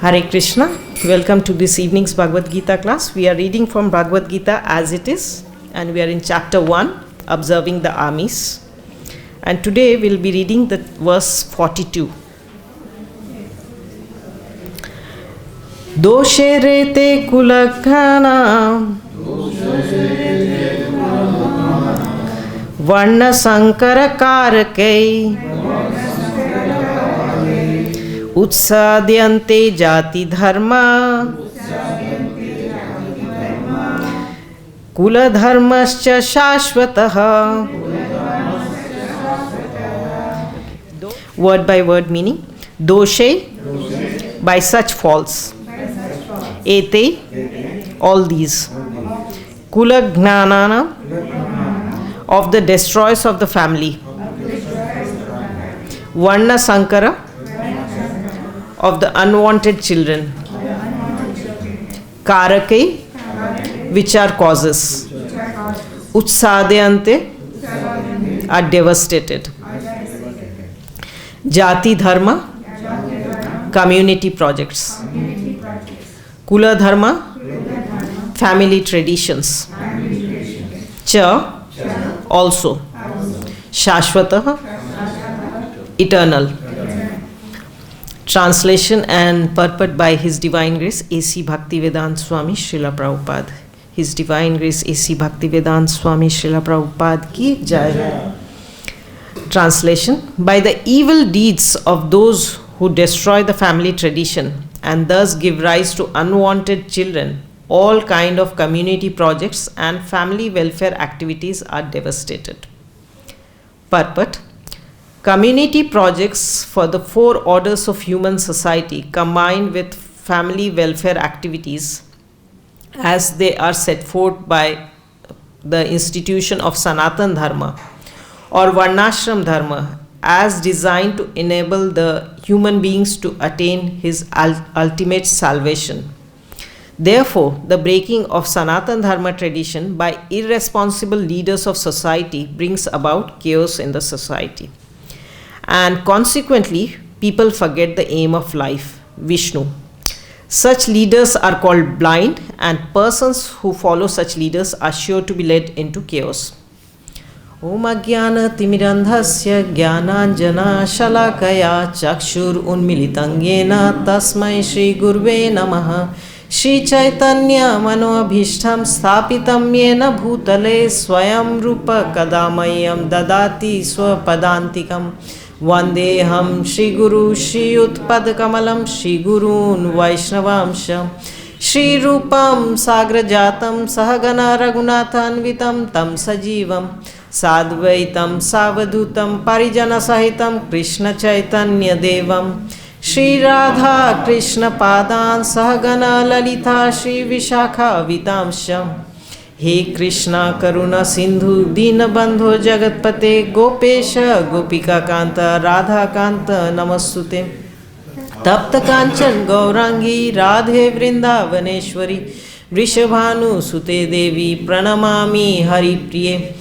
Hare Krishna. Welcome to this evening's Bhagavad-Gita class. We are reading from Bhagavad-Gita as it is, and we are in chapter 1, observing the armies. And today we'll be reading the verse 42. doṣair te kula-ghnānāṁ varṇa-saṅkara-kārakaiḥ utsādyante jāti-dharmāḥ kula-dharmāś śāśvatāḥ. Word by word meaning. doṣair, by such faults. etaiḥ, all these. kula-ghnānāṁ, of the destroyers of the family. varṇa-saṅkara, of the unwanted children. kārakaiḥ, which are causes. utsādyante, are devastated. jāti-dharmāḥ, community projects. kula-dharmāḥ, family traditions. cha, also. śāśvatāḥ, eternal. Translation and purport by His Divine Grace A.C. Bhaktivedanta Swami Srila Prabhupada. His Divine Grace A.C. Bhaktivedanta Swami Srila Prabhupada ki jai. Translation. By the evil deeds of those who destroy the family tradition and thus give rise to unwanted children, all kind of community projects and family welfare activities are devastated. Purport. Community projects for the four orders of human society combined with family welfare activities as they are set forth by the institution of sanātana-dharma or varṇāśrama-dharma as designed to enable the human beings to attain his ultimate salvation. Therefore, the breaking of sanātana-dharma tradition by irresponsible leaders of society brings about chaos in the society. And consequently, people forget the aim of life, Viṣṇu. Such leaders are called blind, and persons who follow such leaders are sure to be led into chaos. Om ajnana timirandhasya jnananjana shalakaya chakshur unmilitam yena tasmai Shri Gurve namaha. Shri Chaitanya manoabhishtam sthapitam yena bhutale swayam rupa kadamayam dadati swapadantikam. Vandeham Shri Guru Shri Utpadakamalam Shri Gurun Vaishnavamsha Shri Rupam Sagrajatam Sahagana Raghunathanvitam Tam Sajivam Sadvaitam Savadutam Parijana Sahitam Krishna Chaitanya Devam Shri Radha Krishna Padan Sahagana Lalita Shri Vishakha Vitamsham. He Krishna Karuna Sindhu Dina Bandho Jagatpate Gopesha Gopika Kanta Radha Kanta Namastute Tapta Kanchan Gaurangi Radhe Vrindavaneshwari Vrishabhanu Sute Devi Pranamami Hari Priye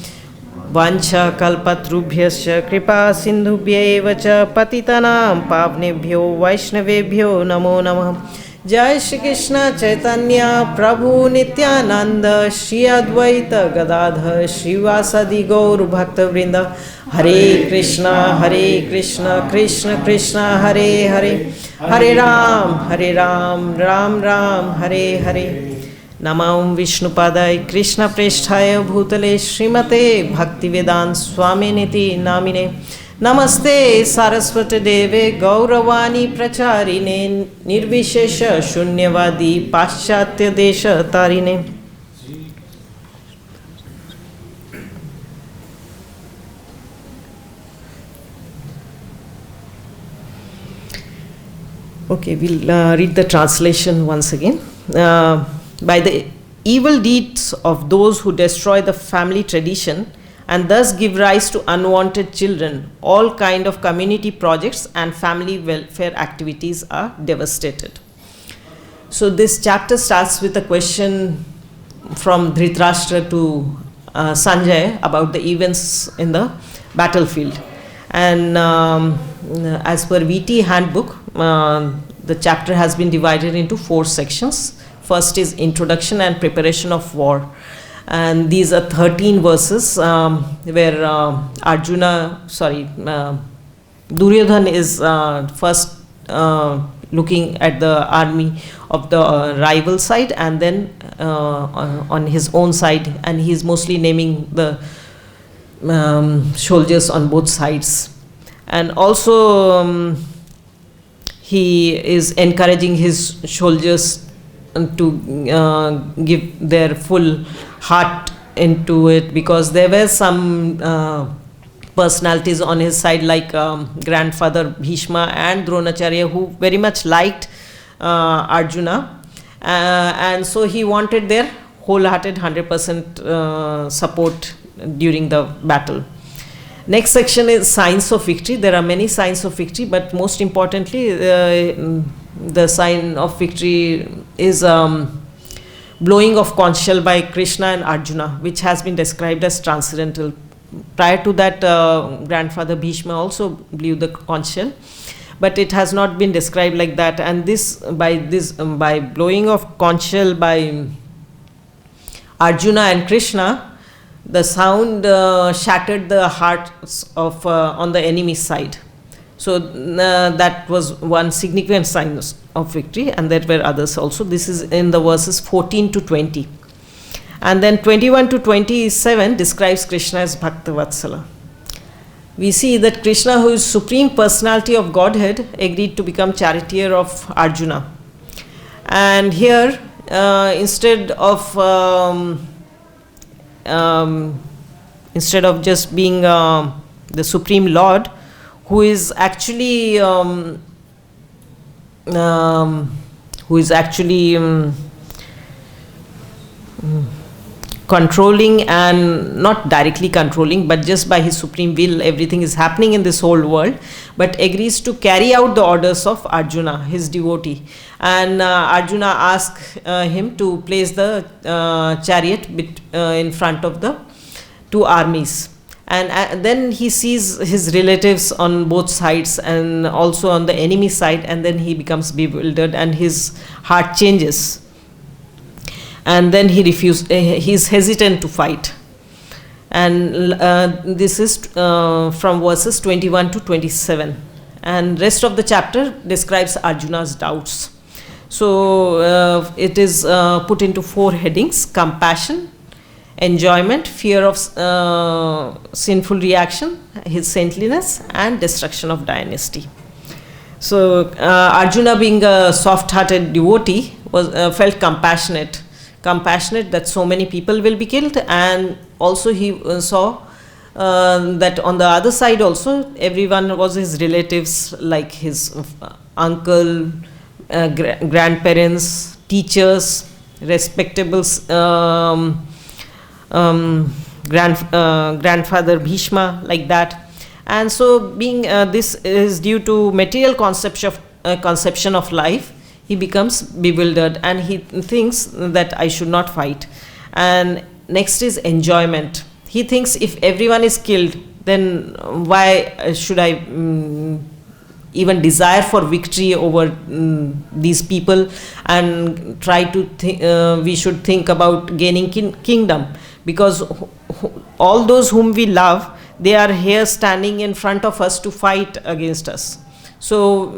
Vancha Kalpatrubhyasya Kripa Sindhubhya Cha Patitanam Pavnebhyo Vaishnavebhyo Namo Namah. Jai Shri Krishna Chaitanya Prabhu Nityananda Shri Advaita Gadadhar Shri Vasadi Gaur Bhakta Vrinda. Hare Krishna Krishna Krishna Hare Hare Hare Ram Ram Ram Hare Hare. Namam Viṣṇu Padai Krishna Preshthaya Bhutale Srimate Bhaktivedanta Swaminiti Namine. Namaste Saraswati Deve Gauravani Pracharine Nirvishesha Shunyavadi Paschatya Desha Tarine. Okay, we'll read the translation once again. By the evil deeds of those who destroy the family tradition and thus give rise to unwanted children, all kind of community projects and family welfare activities are devastated. So this chapter starts with a question from Dhritarashtra to Sanjay about the events in the battlefield. And as per VT handbook, The chapter has been divided into 4 sections. First is introduction and preparation of war. And these are 13 verses where Duryodhan is first looking at the army of the rival side, and then on his own side, and he is mostly naming the soldiers on both sides. And also he is encouraging his soldiers to give their full heart into it, because there were some personalities on his side, like grandfather Bhishma and Dronacharya, who very much liked Arjuna, and so he wanted their wholehearted 100% support during the battle. Next section is signs of victory. There are many signs of victory, but most importantly the sign of victory is blowing of conch shell by Krishna and Arjuna, which has been described as transcendental. Prior to that, grandfather Bhishma also blew the conch shell, but it has not been described like that. And by blowing of conch shell by Arjuna and Krishna, the sound shattered the hearts of on the enemy side. So that was one significant sign of victory, and there were others also. This is in the verses 14 to 20. And then 21 to 27 describes Krishna as Bhakta-vatsala. We see that Krishna, who is Supreme Personality of Godhead, agreed to become charioteer of Arjuna. And here, instead of just being the Supreme Lord, who is actually controlling, and not directly controlling, but just by his supreme will everything is happening in this whole world, but agrees to carry out the orders of Arjuna, his devotee. And Arjuna asks him to place the chariot in front of the 2 armies. And then he sees his relatives on both sides and also on the enemy side, and then he becomes bewildered and his heart changes. And then he is hesitant to fight. And this is from verses 21 to 27. And rest of the chapter describes Arjuna's doubts. So it is put into 4 headings: compassion, enjoyment, fear of sinful reaction, his saintliness, and destruction of dynasty. So Arjuna, being a soft-hearted devotee, felt compassionate that so many people will be killed, and also he saw that on the other side also everyone was his relatives, like his uncle, grandparents, teachers, respectable grandfather Bhishma, like that. And so being this is due to material conception of life, he becomes bewildered and he thinks that I should not fight. And next is enjoyment. He thinks if everyone is killed, then why should I even desire for victory over these people, and try to we should think about gaining kingdom, because all those whom we love, they are here standing in front of us to fight against us. So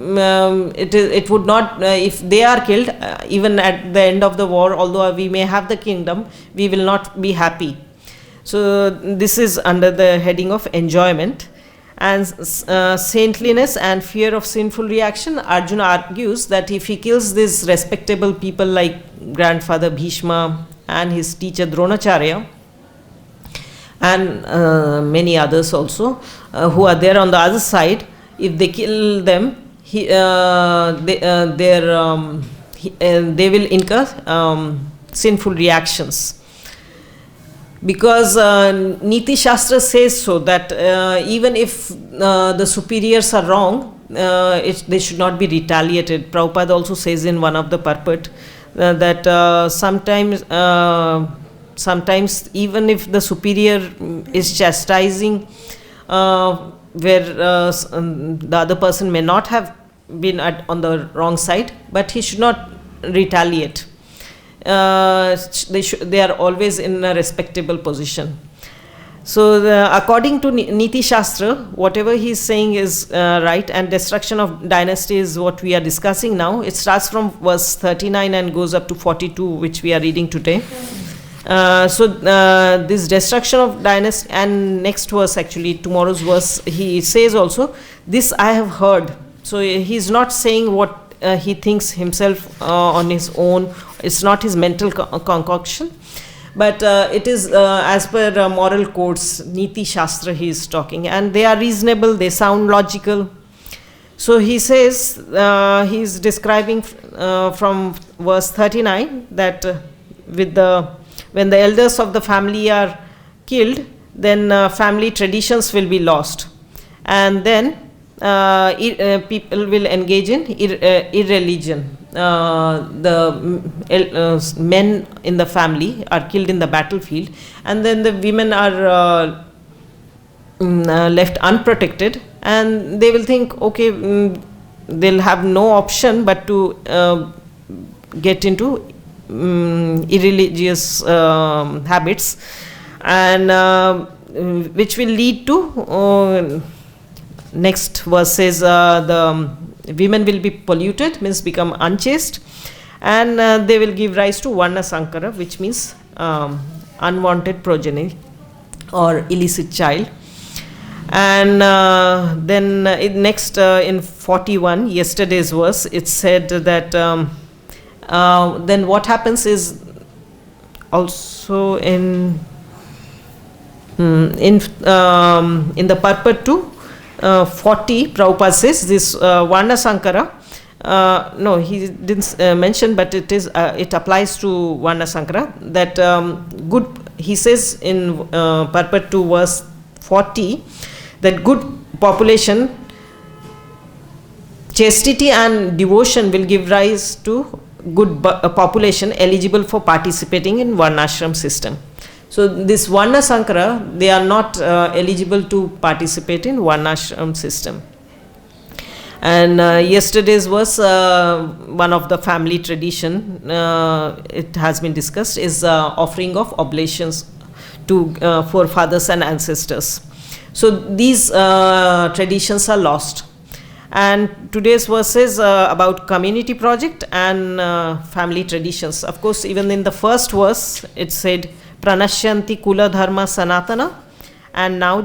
it would not, if they are killed, even at the end of the war, although we may have the kingdom, we will not be happy. So this is under the heading of enjoyment. And saintliness and fear of sinful reaction, Arjuna argues that if he kills these respectable people like grandfather Bhishma and his teacher Dronacharya, and many others also who are there on the other side, if they kill them, they will incur sinful reactions. Because Niti Shastra says so, that even if the superiors are wrong, they should not be retaliated. Prabhupada also says in one of the Purport that sometimes even if the superior is chastising where the other person may not have been on the wrong side, but he should not retaliate. They are always in a respectable position. So according to Niti Shastra, whatever he is saying is right, and destruction of dynasty is what we are discussing now. It starts from verse 39 and goes up to 42, which we are reading today. This destruction of dynasty, and next verse, actually tomorrow's verse, he says also, this I have heard. So he is not saying what he thinks himself on his own. It's not his mental concoction. But it is as per moral codes, Niti Shastra he is talking, and they are reasonable, they sound logical. So he says, he is describing from verse 39 that when the elders of the family are killed, then family traditions will be lost. And then people will engage in irreligion. The men in the family are killed in the battlefield, and then the women are left unprotected, and they will think, okay, they'll have no option but to get into irreligious habits, and which will lead to next verse says the women will be polluted, means become unchaste, and they will give rise to varṇa-saṅkara, which means unwanted progeny or illicit child. And then next in 41, yesterday's verse, it said that then what happens is also in the Purport to 40, Prabhupada says this varṇa-saṅkara, no, he didn't mention, but it applies to varṇa-saṅkara, that good, he says in Purport to verse 40, that good population, chastity and devotion will give rise to good population eligible for participating in varnashram system. So this varṇa-saṅkara, they are not eligible to participate in varnashram system. And yesterday's verse, one of the family tradition, it has been discussed, is offering of oblations to forefathers and ancestors. So these traditions are lost. And today's verse is about community project and family traditions. Of course, even in the first verse, it said, pranashyanti kula-dharma sanātana, and now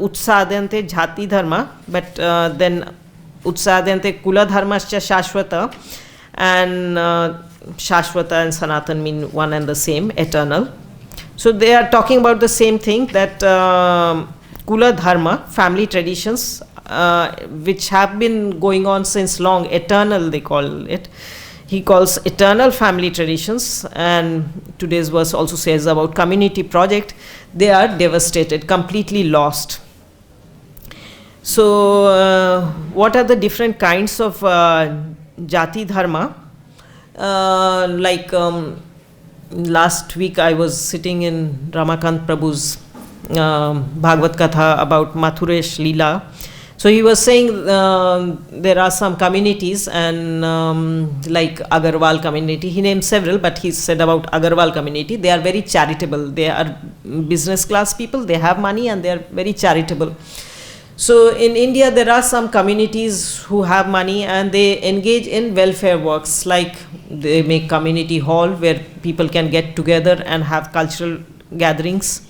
utsādyante jāti-dharmāḥ, but then utsādyante kula-dharmāśya śāśvatāḥ, and śāśvatāḥ and sanātana mean one and the same, eternal. So they are talking about the same thing, that kula-dharma, family traditions, which have been going on since long, eternal they call it. He calls eternal family traditions, and today's verse also says about community project, they are devastated, completely lost. So what are the different kinds of jāti-dharmāḥ? Last week I was sitting in Ramakant Prabhu's Bhagavad-Gita about Mathuresh Leela. So he was saying there are some communities, and like Agarwal community, he named several, but he said about Agarwal community, they are very charitable. They are business class people, they have money, and they are very charitable. So in India, there are some communities who have money, and they engage in welfare works, like they make community hall where people can get together and have cultural gatherings.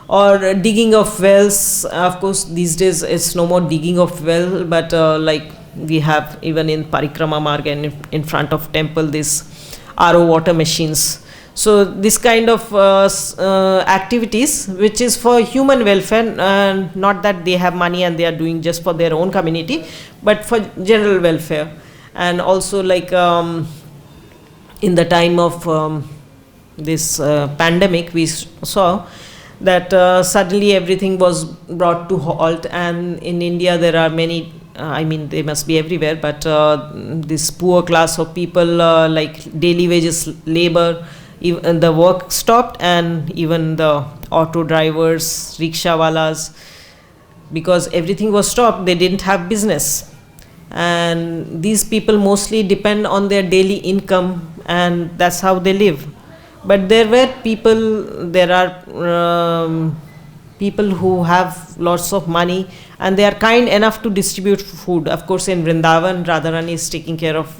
Or digging of wells. Of course, these days it's no more digging of well, but like we have even in Parikrama Marg and in front of temple, these RO water machines. So this kind of activities, which is for human welfare, not that they have money and they are doing just for their own community, but for general welfare. And also like in the time of this pandemic, we saw that suddenly everything was brought to halt, and in India there are many, I mean they must be everywhere, but this poor class of people like daily wages labor, even the work stopped, and even the auto drivers, rickshawalas, because everything was stopped, they didn't have business. and these people mostly depend on their daily income, and that's how they live. But there are people who have lots of money, and they are kind enough to distribute food. Of course, in Vrindavan, Radharani is taking care of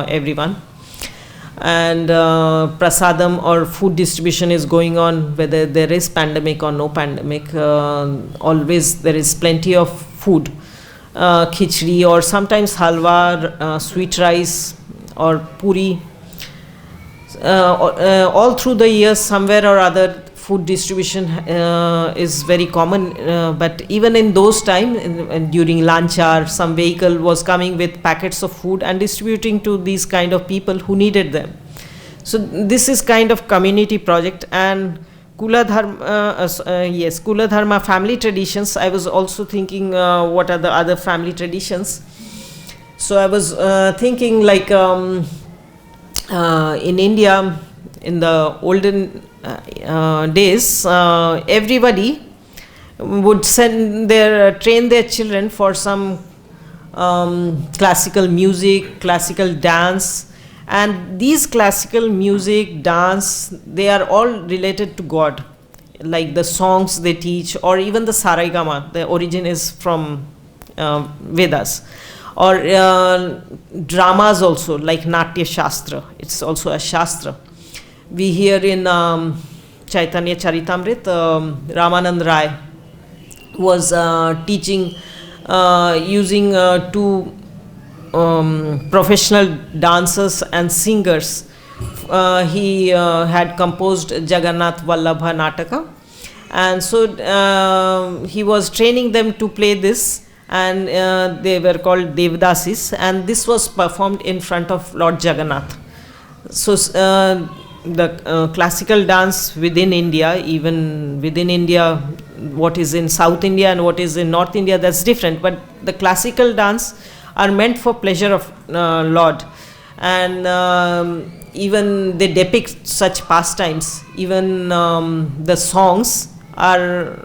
everyone, and prasadam or food distribution is going on, whether there is pandemic or no pandemic. Always there is plenty of food, khichdi or sometimes halwa, sweet rice or puri. All through the years, somewhere or other, food distribution is very common, but even in those times, during lunch hour, some vehicle was coming with packets of food and distributing to these kind of people who needed them. So this is kind of community project. And kula-dharmāḥ family traditions, I was also thinking what are the other family traditions. So I was thinking like in India, in the olden days, everybody would train their children for some classical music, classical dance, and these classical music, dance, they are all related to God, like the songs they teach, or even the Saraigama, the origin is from Vedas, or dramas also, like Natya Shastra, it's also a Shastra. We hear in Chaitanya Charitamrit, Ramanand Rai was teaching using two professional dancers and singers. He had composed Jagannath Vallabha Nataka, and so he was training them to play this, and they were called Devdasis, and this was performed in front of Lord Jagannath. So the classical dance within India, even within India, what is in South India and what is in North India, that's different, but the classical dance are meant for pleasure of Lord, and even they depict such pastimes. Even the songs are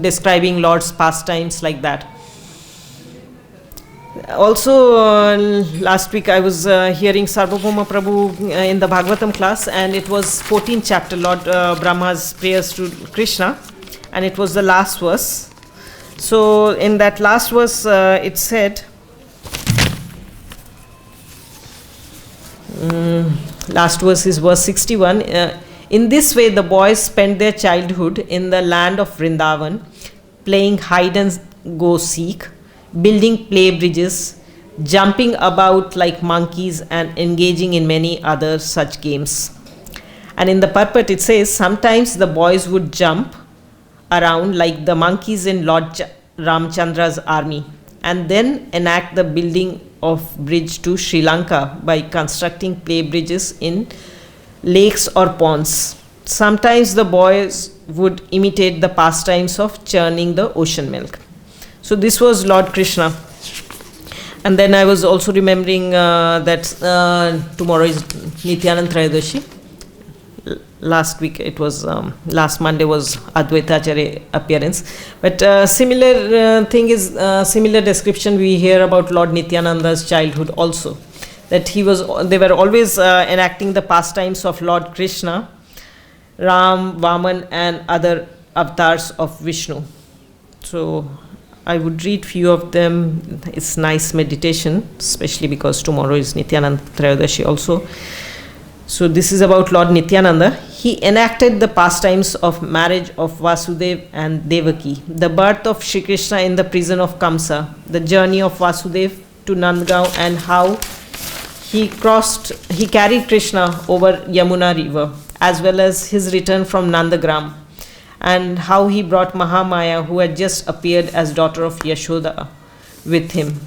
describing Lord's pastimes like that. Also, last week I was hearing Sarvabhauma Prabhu in the Bhagavatam class, and it was 14th chapter, Lord Brahma's prayers to Krishna, and it was the last verse. So in that last verse it said, last verse is verse 61, in this way the boys spent their childhood in the land of Vrindavan, playing hide and go seek, building play bridges, jumping about like monkeys, and engaging in many other such games. And in the purport it says, sometimes the boys would jump around like the monkeys in Lord Ramchandra's army, and then enact the building of bridge to Sri Lanka by constructing play bridges in lakes or ponds. Sometimes the boys would imitate the pastimes of churning the ocean milk. So this was Lord Krishna. And then I was also remembering that tomorrow is Nityananda Trayodashi. Last week it was, last Monday was Advaita Acharya appearance. But similar thing is, similar description we hear about Lord Nityananda's childhood also. That they were always enacting the pastimes of Lord Krishna, Ram, Vaman, and other avatars of Viṣṇu. So I would read few of them. It's nice meditation, especially because tomorrow is Nityananda Trayodashi also. So this is about Lord Nityananda. He enacted the pastimes of marriage of Vasudeva and Devaki, the birth of Shri Krishna in the prison of Kamsa, the journey of Vasudeva to Nandgaon, and how he carried Krishna over Yamuna river, as well as his return from Nandagram, and how he brought Mahamaya, who had just appeared as daughter of Yashoda, with him.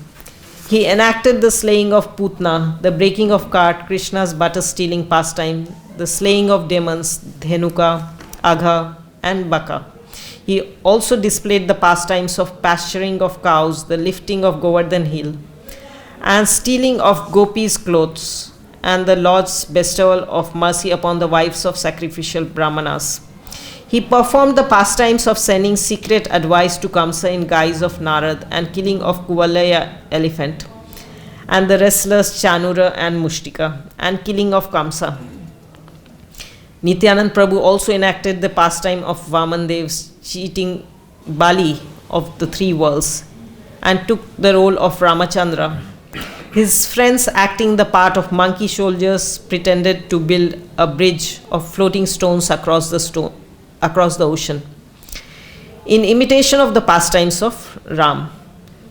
He enacted the slaying of Putna, the breaking of cart, Krishna's butter stealing pastime, the slaying of demons, Dhenuka, Agha, and Baka. He also displayed the pastimes of pasturing of cows, the lifting of Govardhan hill, and stealing of gopis' clothes, and the Lord's bestowal of mercy upon the wives of sacrificial brahmanas. He performed the pastimes of sending secret advice to Kamsa in guise of Narad, and killing of Kuvalaya elephant, and the wrestlers Chanura and Mushtika, and killing of Kamsa. Nityanand Prabhu also enacted the pastime of Vamandev's cheating Bali of the 3 worlds and took the role of Ramachandra. His friends, acting the part of monkey soldiers, pretended to build a bridge of floating stones across the ocean, in imitation of the pastimes of Ram.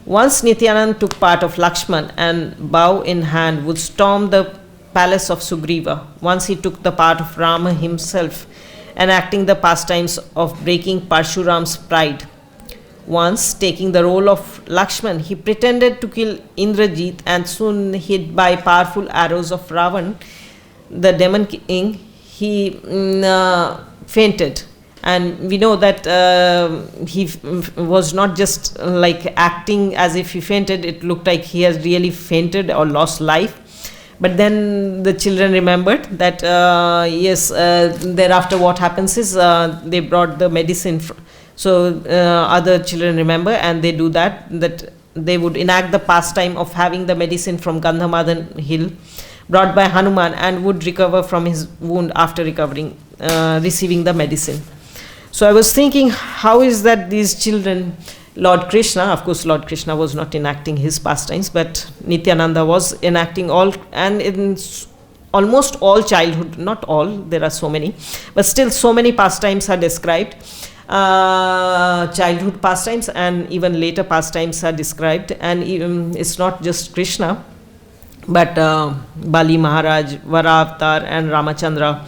Once Nityanand took part of Lakshman and, bow in hand, would storm the palace of Sugriva. Once he took the part of Rama himself, enacting the pastimes of breaking Parshuram's pride. Once, taking the role of Lakshman, he pretended to kill Indrajit and soon hit by powerful arrows of Ravan, the demon king, he fainted. And we know that he was not just like acting as if he fainted, it looked like he has really fainted or lost life. But then the children remembered that, thereafter what happens is they brought the medicine. So other children remember, and they do that they would enact the pastime of having the medicine from Gandhamadan hill brought by Hanuman, and would recover from his wound after receiving the medicine. So I was thinking, how is that these children, Lord Krishna, of course Lord Krishna was not enacting his pastimes, but Nityananda was enacting all, and in almost all childhood, not all, there are so many, but still so many pastimes are described. Childhood pastimes and even later pastimes are described, and even it's not just Krishna, but Bali Maharaj, Varavatar and Ramachandra.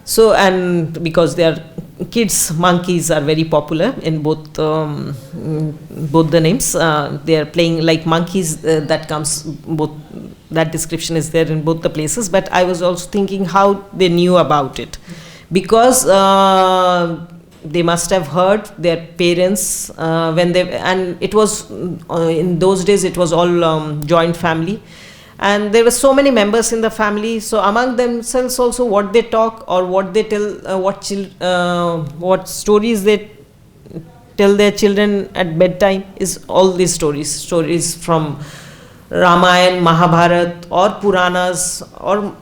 So, and because they are kids, monkeys are very popular in both the names. They are playing like monkeys, that comes both, that description is there in both the places. But I was also thinking how they knew about it, because they must have heard their parents when they, and it was in those days it was all joint family, and there were so many members in the family. So among themselves also, what they talk or what they tell, what stories they tell their children at bedtime is all these stories from Ramayana, Mahabharata or Puranas, or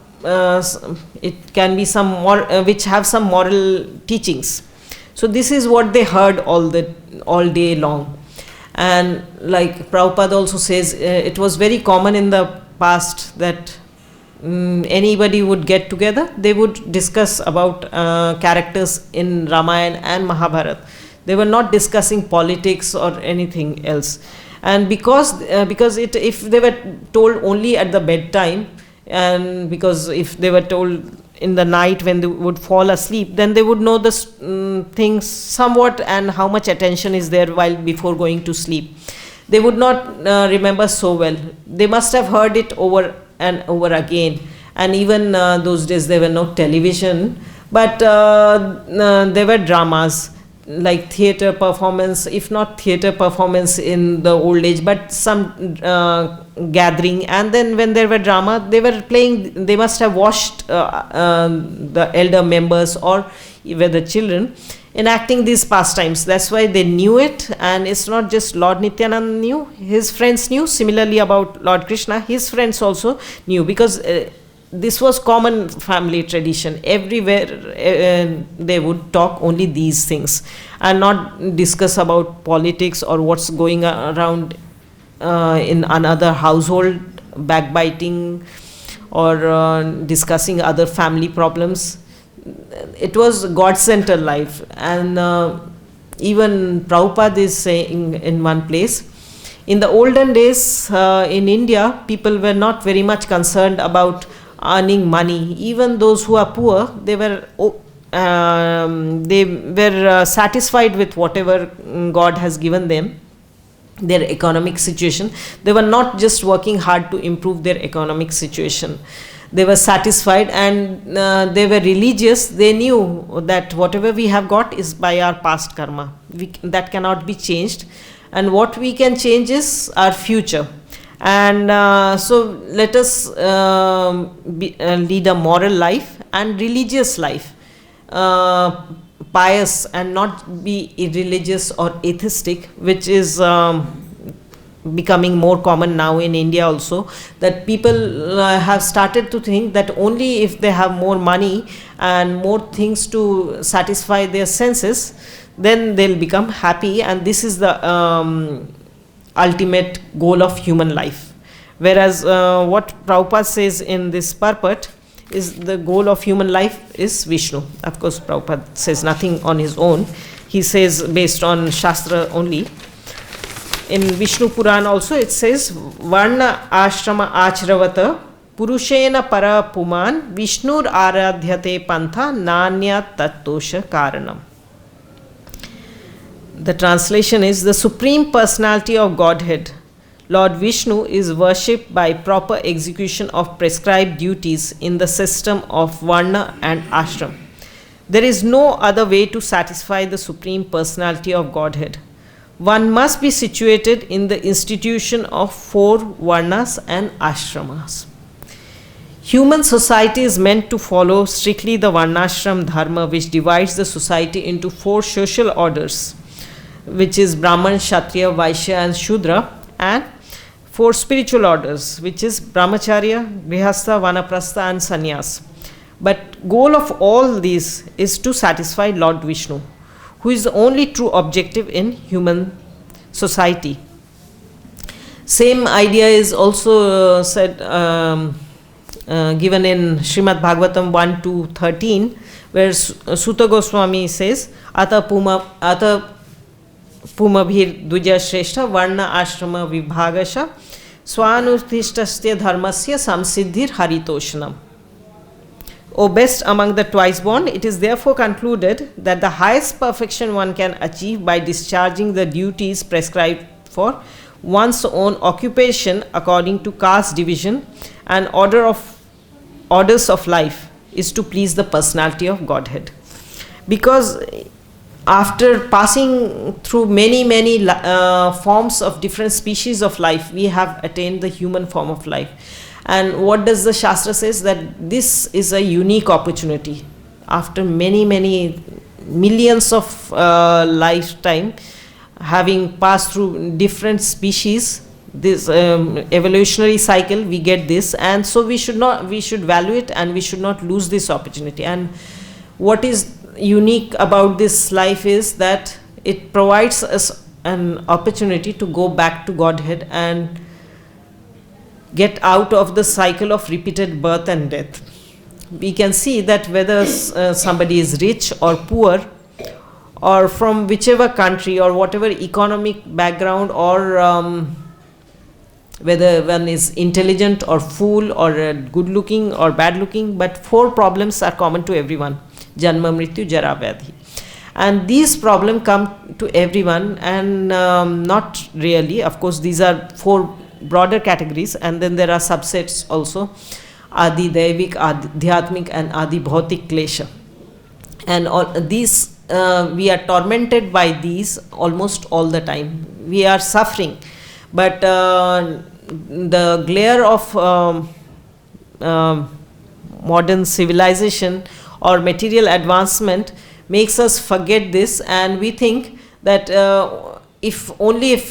it can be some more which have some moral teachings. So this is what they heard all day long. And like Prabhupada also says, it was very common in the past that anybody would get together, they would discuss about characters in Ramayana and Mahabharata. They were not discussing politics or anything else. And because if they were told only at the bedtime, and because if they were told in the night when they would fall asleep, then they would know the things somewhat and how much attention is there while before going to sleep. They would not remember so well. They must have heard it over and over again. And even those days there were no television, but there were dramas like theater performance, if not theater performance in the old age, but some gathering. And then when there were drama, they were playing, they must have watched the elder members or even the children enacting these pastimes. That's why they knew it. And it's not just Lord Nityananda knew, his friends knew. Similarly about Lord Krishna, his friends also knew, because this was common family tradition. Everywhere they would talk only these things and not discuss about politics or what's going around in another household, backbiting or discussing other family problems. It was God-centered life. And even Prabhupada is saying in one place, in the olden days in India, people were not very much concerned about earning money. Even those who are poor, they were satisfied with whatever God has given them, their economic situation. They were not just working hard to improve their economic situation. They were satisfied, and they were religious. They knew that whatever we have got is by our past karma. That cannot be changed, and what we can change is our future. And so let us lead a moral life and religious life, pious, and not be irreligious or atheistic, which is becoming more common now in India also, that people have started to think that only if they have more money and more things to satisfy their senses, then they'll become happy, and this is the ultimate goal of human life. Whereas what Prabhupada says in this purport is the goal of human life is Viṣṇu. Of course, Prabhupada says nothing on his own. He says based on Shastra only. In Viṣṇu Puran also it says varṇa-saṅkara-kārakaiḥ purushena para puman Viṣṇur aradhyate pantha nanya tattosha karanam. The translation is, the Supreme Personality of Godhead, Lord Viṣṇu, is worshipped by proper execution of prescribed duties in the system of varna and ashram. There is no other way to satisfy the Supreme Personality of Godhead. One must be situated in the institution of 4 varnas and ashramas. Human society is meant to follow strictly the varṇāśrama-dharma, which divides the society into 4 social orders, which is Brahman, Kshatriya, Vaishya and Shudra, and 4 spiritual orders, which is Brahmacharya, Grihastha, Vanaprastha and Sannyas. But goal of all these is to satisfy Lord Viṣṇu, who is the only true objective in human society. Same idea is also said given in Srimad Bhagavatam 1-13, where Sutta Goswami says, Ata Pumabhir Dvija Shrestha Varna Ashrama Vibhagasha Swanutishtasya Dharmasya Samsiddhir Haritoshanam. O best among the twice born, it is therefore concluded that the highest perfection one can achieve by discharging the duties prescribed for one's own occupation according to caste division and orders of life is to please the personality of Godhead. Because after passing through many forms of different species of life, we have attained the human form of life. And what does the Shastra says? That this is a unique opportunity. After many millions of lifetime, having passed through different species, this evolutionary cycle, we get this, and so we should value it, and we should not lose this opportunity. And what is unique about this life is that it provides us an opportunity to go back to Godhead and get out of the cycle of repeated birth and death. We can see that whether somebody is rich or poor, or from whichever country or whatever economic background, or whether one is intelligent or fool or good looking or bad looking, but 4 problems are common to everyone: Janma, Mrityu, Jara, Vyadhi. And these problems come to everyone, and not really. Of course, these are 4 broader categories, and then there are subsets also: Adi Daivik, Adi Dhyatmik and Adi Bhautik Klesha. And all these, we are tormented by these almost all the time. We are suffering, but the glare of modern civilization or material advancement makes us forget this, and we think that if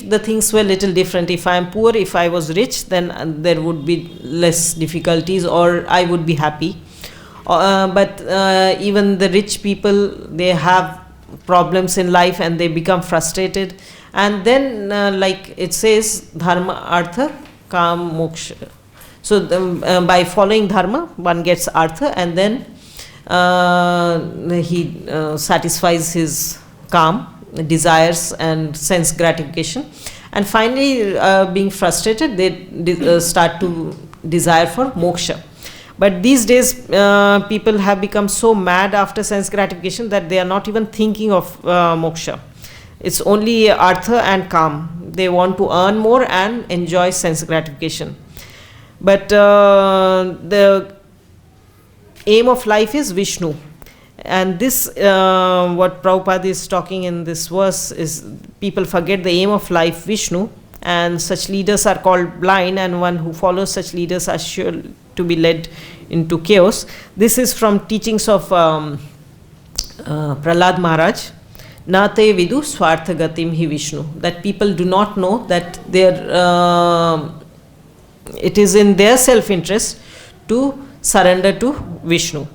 the things were little different, if I am poor, if I was rich, then there would be less difficulties, or I would be happy. But even the rich people, they have problems in life and they become frustrated. And then like it says, dharma, artha, kam, moksha. So by following dharma, one gets artha, and then he satisfies his kam, desires and sense gratification, and finally being frustrated, they start to desire for moksha. But these days people have become so mad after sense gratification that they are not even thinking of moksha. It's only artha and kam. They want to earn more and enjoy sense gratification. But the aim of life is Viṣṇu. And this, what Prabhupada is talking in this verse, is people forget the aim of life, Viṣṇu, and such leaders are called blind, and one who follows such leaders are sure to be led into chaos. This is from teachings of Prahlad Maharaj. Na te vidu swarthagatim hi Viṣṇu. That people do not know that it is in their self-interest to surrender to Viṣṇu.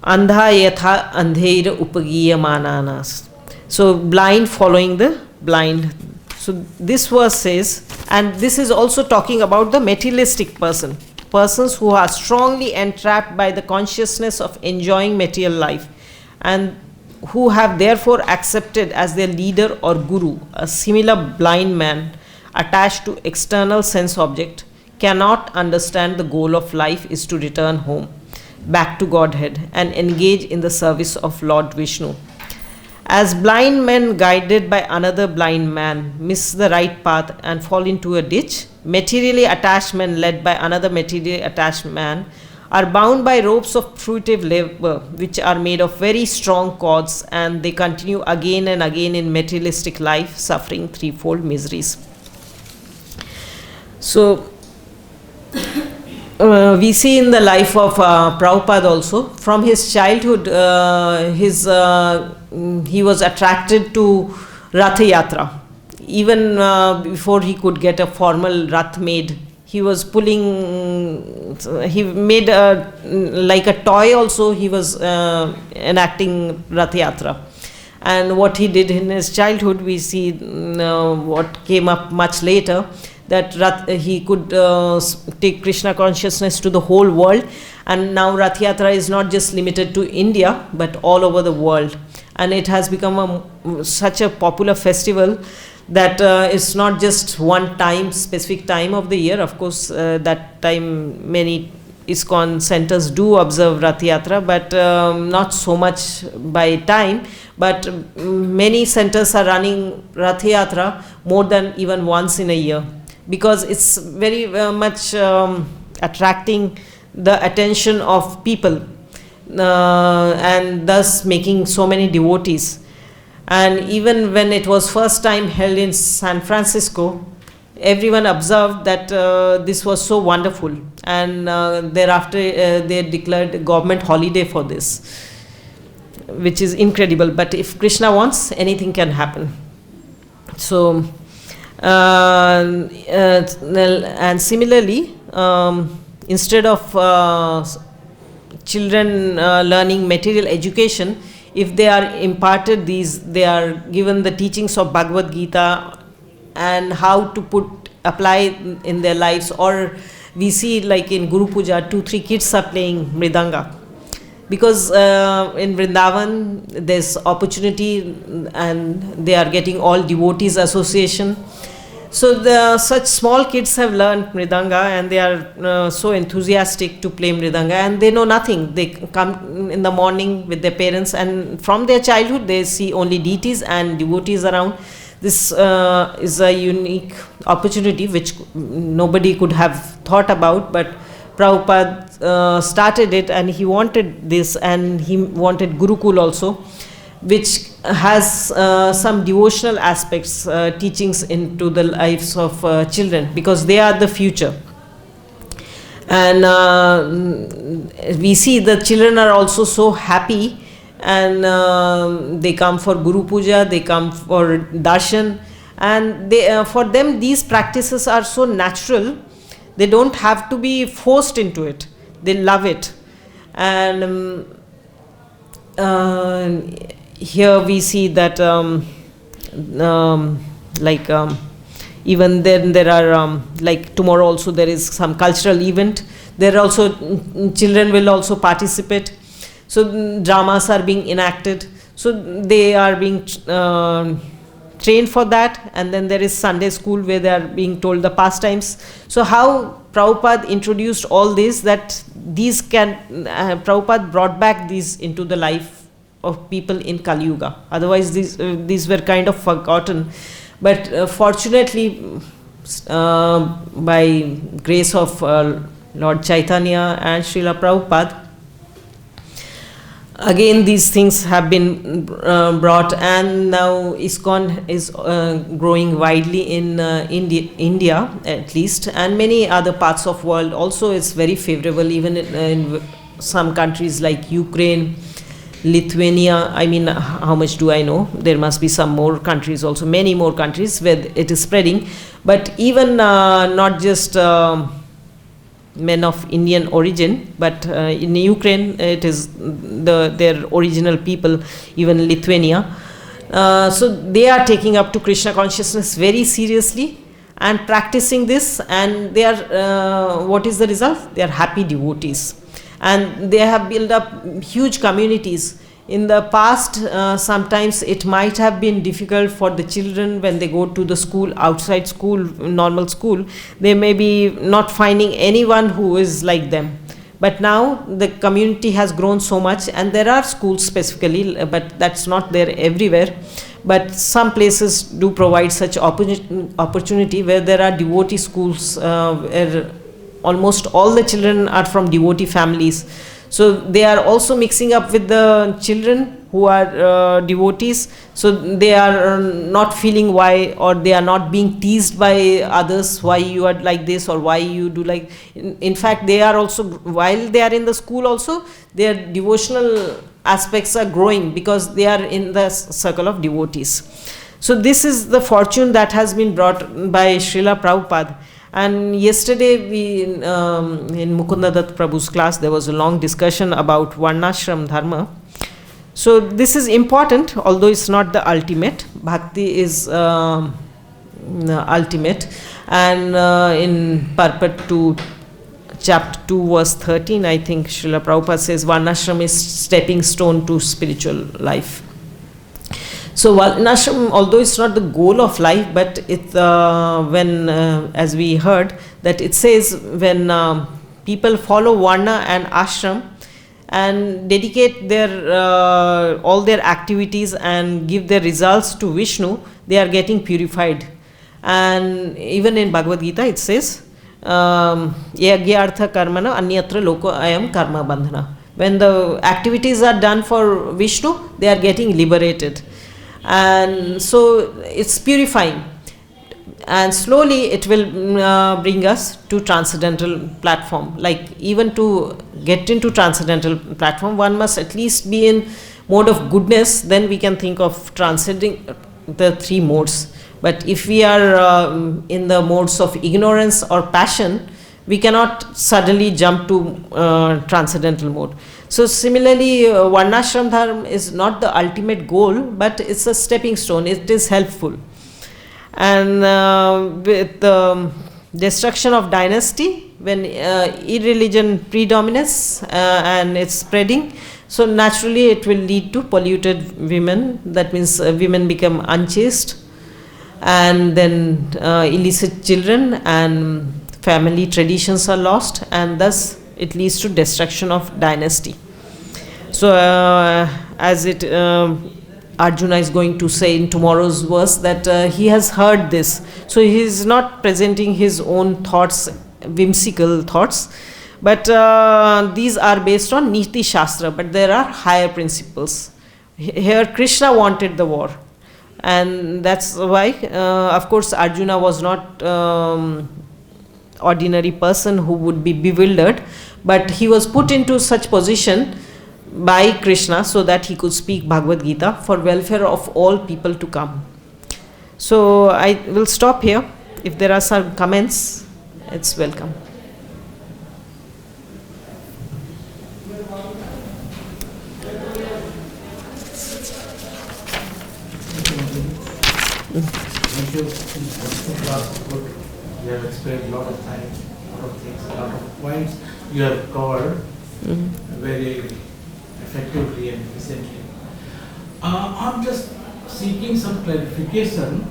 Andha yatha andheir upagiyamananas. So blind following the blind. So this verse says, and this is also talking about the materialistic person. Persons who are strongly entrapped by the consciousness of enjoying material life, and who have therefore accepted as their leader or guru a similar blind man attached to external sense object, cannot understand the goal of life is to return home, back to Godhead, and engage in the service of Lord Viṣṇu. As blind men guided by another blind man miss the right path and fall into a ditch, materially attached men led by another materially attached man are bound by ropes of fruitive labor, which are made of very strong cords, and they continue again and again in materialistic life, suffering threefold miseries. So, we see in the life of Prabhupada also, from his childhood, he was attracted to Ratha Yatra. Even before he could get a formal Rath made, he was pulling, he made like a toy also, he was enacting Rath Yatra. And what he did in his childhood, we see what came up much later, that he could take Krishna consciousness to the whole world. And now Rath Yatra is not just limited to India, but all over the world. And it has become such a popular festival that it's not just one time, specific time of the year. Of course, that time many ISKCON centers do observe Rath Yatra, but not so much by time. But many centers are running Rath Yatra more than even once in a year, because it's very much attracting the attention of people, and thus making so many devotees. And even when it was first time held in San Francisco, everyone observed that this was so wonderful, and thereafter they declared a government holiday for this, which is incredible. But if Krishna wants, anything can happen. So and similarly, instead of children learning material education, if they are imparted these, they are given the teachings of Bhagavad-Gita and how to apply in their lives. Or we see like in Guru Puja, 2-3 kids are playing mridanga, because in Vrindavan there's opportunity and they are getting all devotees association. So such small kids have learned mridanga, and they are so enthusiastic to play mridanga, and they know nothing. They come in the morning with their parents, and from their childhood they see only deities and devotees around. This is a unique opportunity which nobody could have thought about, but Prabhupada started it, and he wanted this, and he wanted Gurukul also, which has some devotional aspects, teachings into the lives of children, because they are the future. And we see the children are also so happy, and they come for Guru Puja, they come for darshan, and they, for them these practices are so natural, they don't have to be forced into it, they love it. And here we see that even then there are like tomorrow also there is some cultural event, there also children will also participate. So dramas are being enacted, so they are being trained for that. And then there is Sunday school where they are being told the pastimes. So how Prabhupada introduced all this, that these can Prabhupada brought back these into the life of people in Kali Yuga. Otherwise these were kind of forgotten. But fortunately, by grace of Lord Chaitanya and Srila Prabhupada, again these things have been brought, and now ISKCON is growing widely in India at least, and many other parts of world also. It's very favorable, even in some countries like Ukraine, Lithuania, I mean, how much do I know? There must be some more countries also, many more countries where it is spreading. But even not just men of Indian origin, but in Ukraine, it is their original people, even Lithuania. So they are taking up to Krishna consciousness very seriously and practicing this, and they are, what is the result? They are happy devotees. And they have built up huge communities. In the past, sometimes it might have been difficult for the children when they go to the school, outside school, normal school, they may be not finding anyone who is like them. But now the community has grown so much, and there are schools specifically, but that's not there everywhere. But some places do provide such opportunity where there are devotee schools, where almost all the children are from devotee families. So they are also mixing up with the children who are devotees. So they are not feeling why, or they are not being teased by others, why you are like this or why you do like. In fact, they are also, while they are in the school also, their devotional aspects are growing because they are in the circle of devotees. So this is the fortune that has been brought by Srila Prabhupada. And yesterday we in Mukunda Dutt Prabhu's class, there was a long discussion about varṇa-saṅkara-kārakaiḥ. So this is important, although it's not the ultimate. Bhakti is ultimate. And in Purport to chapter 2 verse 13, I think Srila Prabhupada says varṇāśrama is stepping stone to spiritual life. So varṇāśrama, although it's not the goal of life, but it when as we heard that it says when people follow varna and ashram and dedicate their all their activities and give their results to Viṣṇu, they are getting purified. And even in Bhagavad-Gita it says yagyartha karmana anyatra loko ayam karma bandhana. When the activities are done for Viṣṇu, they are getting liberated. And so it's purifying, and slowly it will bring us to transcendental platform. Like even to get into transcendental platform, one must at least be in mode of goodness, then we can think of transcending the three modes. But if we are in the modes of ignorance or passion, we cannot suddenly jump to transcendental mode. So similarly, varṇāśrama-dharma is not the ultimate goal, but it's a stepping stone. It is helpful. And with the destruction of dynasty, when irreligion predominates and it's spreading, so naturally it will lead to polluted women. That means women become unchaste, and then illicit children, and family traditions are lost, and thus it leads to destruction of dynasty. So as it Arjuna is going to say in tomorrow's verse that he has heard this. So he is not presenting his own thoughts, whimsical thoughts, but these are based on Niti Shastra, but there are higher principles. Here Krishna wanted the war, and that's why of course Arjuna was not ordinary person who would be bewildered, but he was put into such position by Krishna so that he could speak Bhagavad-Gita for welfare of all people to come. So I will stop here. If there are some comments, it's welcome. Thank you. You have explained a lot of time, a lot of things, a lot of points you have covered very effectively and efficiently. I'm just seeking some clarification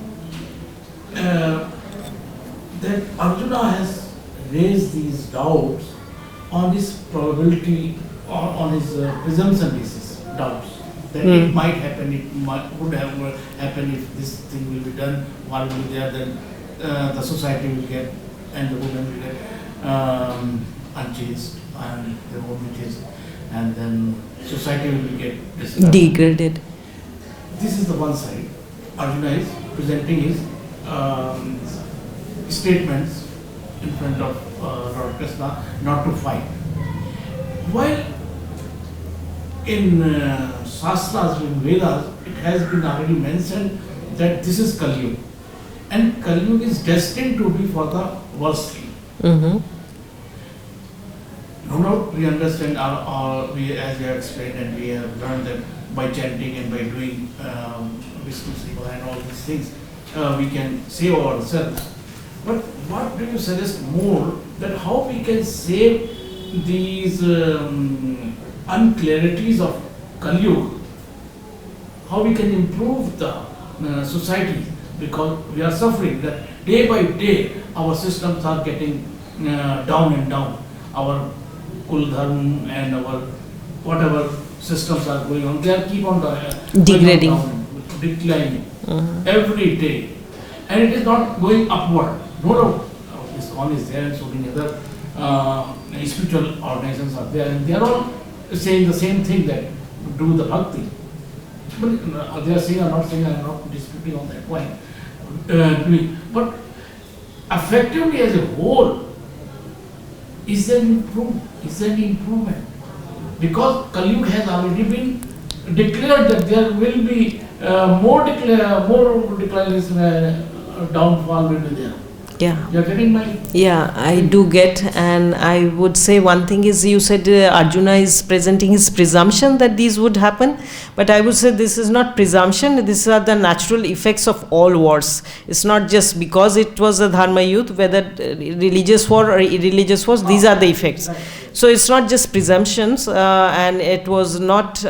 that Arjuna has raised these doubts on his probability or on his presumption basis, doubts that it might happen, would have happened if this thing will be done, what will be there, then the society will get, and the women will get unchaste, and they won't be chaste, and then society will get degraded. This is the one side. Arjuna is presenting his statements in front of Lord Krishna not to fight. While in Shastras, in Vedas, it has been already mentioned that this is Kali-yuga. And Kali-yuga is destined to be for the worst thing. No doubt we understand, we, as you have explained, and we have learned that by chanting and by doing Viṣṇu and all these things, we can save ourselves. But what do you suggest more, that how we can save these unclarities of Kali-yuga? How we can improve the society, because we are suffering that day by day our systems are getting down and down. Our kula-dharmāḥ and our whatever systems are going on, they are keep on degrading, declining every day, and it is not going upward. No doubt, ISKCON is there, and so many other spiritual organizations are there, and they are all saying the same thing, that do the bhakti. But they are saying or not saying, I am not disputing on that point. But effectively as a whole, is there improvement? Is there any improvement? Because Kali-yuga has already been declared that there will be more declines, downfall will be there. Yeah. You are getting my... Yeah, I do get, and I would say one thing is, you said Arjuna is presenting his presumption that these would happen, but I would say this is not presumption, these are the natural effects of all wars. It's not just because it was a dharma yuddha, whether religious war or irreligious wars, these are the effects. So it's not just presumptions, and it was not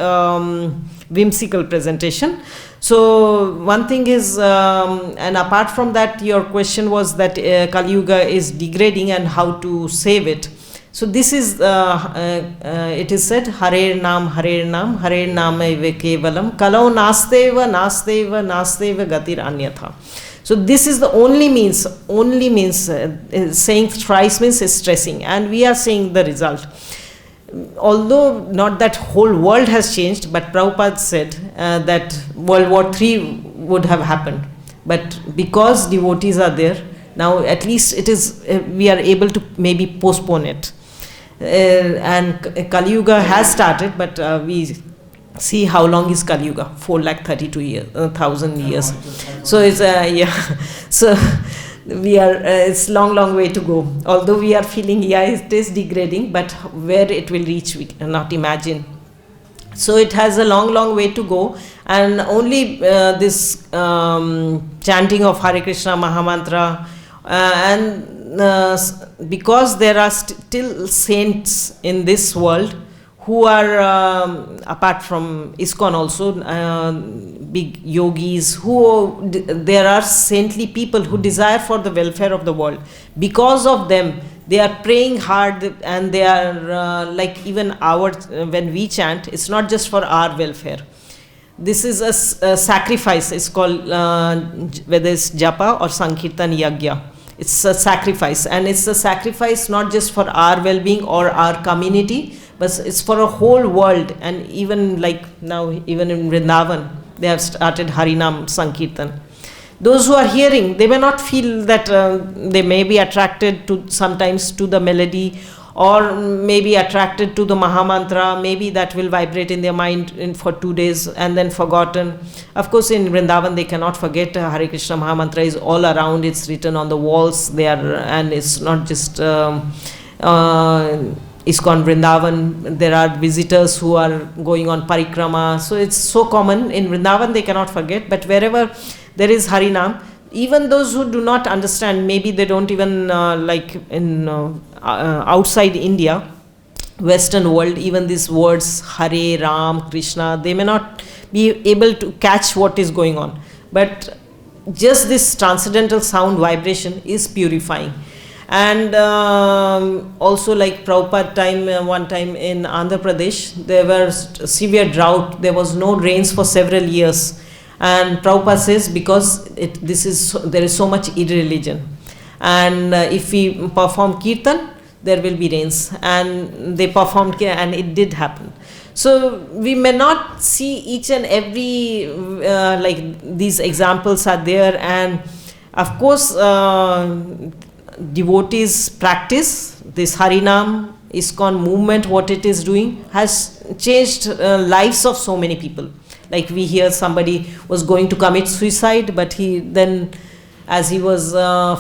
whimsical presentation. So one thing is, and apart from that, your question was that Kali-yuga is degrading and how to save it. So this is, it is said, Hare-nam, Hare-nam, Hare-namaiva kevalam, kalau nasteva, nasteva, nasteva gatir anyatha. So this is the only means, saying thrice means is stressing, and we are seeing the result. Although not that whole world has changed, but Prabhupada said that World War III would have happened. But because devotees are there, now at least it is, we are able to maybe postpone it. And Kali-yuga has started, but we see how long is Kali-yuga, 432,000 years. So it's, yeah, so we are, it's long way to go. Although we are feeling, yeah, it is degrading, but where it will reach, we cannot imagine. So it has a long way to go, and only this chanting of Hare Krishna Mahamantra, and because there are still saints in this world who are, apart from ISKCON also, big yogis, there are saintly people who desire for the welfare of the world. Because of them, they are praying hard, and they are like even when we chant, it's not just for our welfare. This is a sacrifice. It's called, whether it's japa or sankirtan yagya. It's a sacrifice, and it's a sacrifice not just for our well-being or our community, but it's for a whole world. And even like now, even in Vrindavan, they have started Harinam Sankirtan. Those who are hearing, they may not feel that they may be attracted to sometimes to the melody, or maybe attracted to the Mahamantra, maybe that will vibrate in their mind for 2 days and then forgotten. Of course, in Vrindavan they cannot forget. Hare Krishna Mahamantra is all around, it's written on the walls there, and it's not just ISKCON Vrindavan. There are visitors who are going on parikrama, so it's so common. In Vrindavan they cannot forget, but wherever there is Harinam, even those who do not understand, maybe they don't even like in outside India, Western world, even these words Hare, Ram, Krishna, they may not be able to catch what is going on. But just this transcendental sound vibration is purifying. And also like Prabhupada time, one time in Andhra Pradesh, there was severe drought, there was no rains for several years. And Prabhupada says, because there is so much irreligion, and if we perform kirtan, there will be rains. And they performed, and it did happen. So we may not see each and every, like these examples are there, and of course devotees practice this Harinam ISKCON movement, what it is doing, has changed lives of so many people. Like we hear somebody was going to commit suicide, but he then, as he was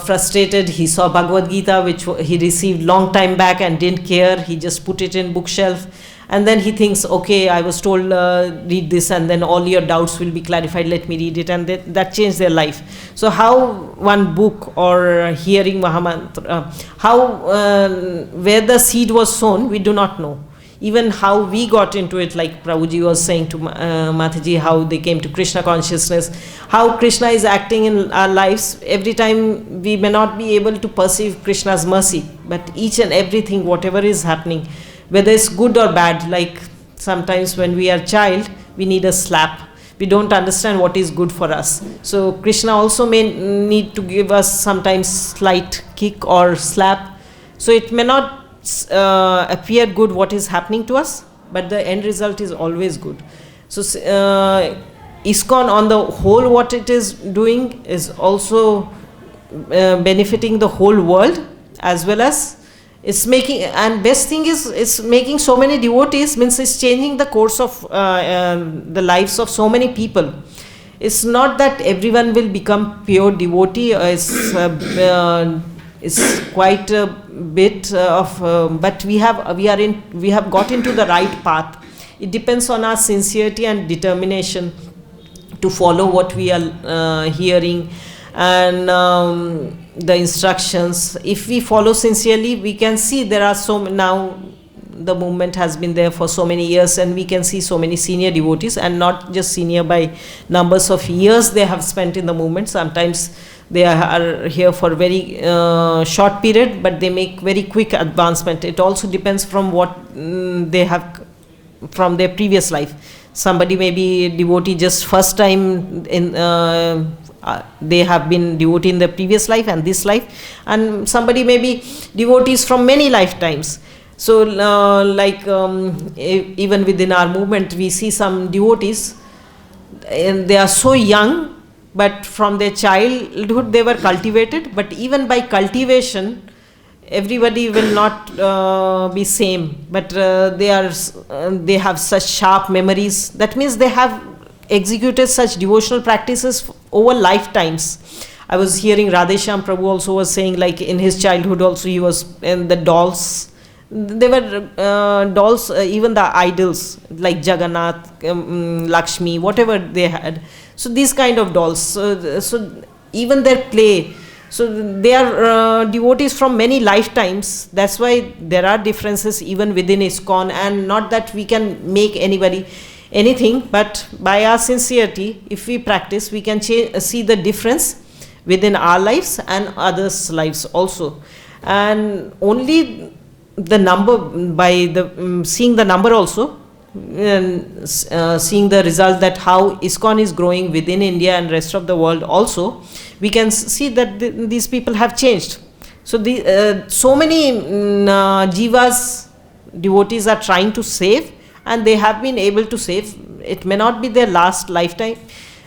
frustrated, he saw Bhagavad-Gita, which he received long time back and didn't care. He just put it in bookshelf. And then he thinks, okay, I was told read this and then all your doubts will be clarified, let me read it. And that changed their life. So how one book or hearing Mahamantra, where the seed was sown, we do not know. Even how we got into it, like Prabhuji was saying to Mataji, how they came to Krishna consciousness, how Krishna is acting in our lives. Every time we may not be able to perceive Krishna's mercy, but each and everything, whatever is happening, whether it's good or bad, like sometimes when we are a child, we need a slap. We don't understand what is good for us. So Krishna also may need to give us sometimes slight kick or slap. So it may not appear good what is happening to us, but the end result is always good. So ISKCON on the whole, what it is doing is also benefiting the whole world, as well as it's making, and best thing is it's making so many devotees, means it's changing the course of the lives of so many people. It's not that everyone will become pure devotee. It's quite a bit of, but we have got into the right path. It depends on our sincerity and determination to follow what we are hearing and the instructions. If we follow sincerely, we can see there are now the movement has been there for so many years, and we can see so many senior devotees, and not just senior by numbers of years they have spent in the movement. Sometimes they are here for very short period, but they make very quick advancement. It also depends from what they have from their previous life. Somebody may be devotee just first time in they have been devotee in the previous life and this life, and somebody may be devotees from many lifetimes. So even within our movement, we see some devotees, and they are so young, but from their childhood they were cultivated. But even by cultivation, everybody will not be same, but they have such sharp memories. That means they have executed such devotional practices over lifetimes. I was hearing Radheshyam Prabhu also was saying, like in his childhood also he was in the dolls. They were dolls, even the idols like Jagannath, Lakshmi, whatever they had. So these kind of dolls. So even their play. So they are devotees from many lifetimes. That's why there are differences even within ISKCON, and not that we can make anybody anything, but by our sincerity, if we practice, we can see the difference within our lives and others' lives also. And only the number, by the seeing the number also, and seeing the result that how ISKCON is growing within India and rest of the world also, we can see that these people have changed. So so many jivas, devotees are trying to save, and they have been able to save. It may not be their last lifetime,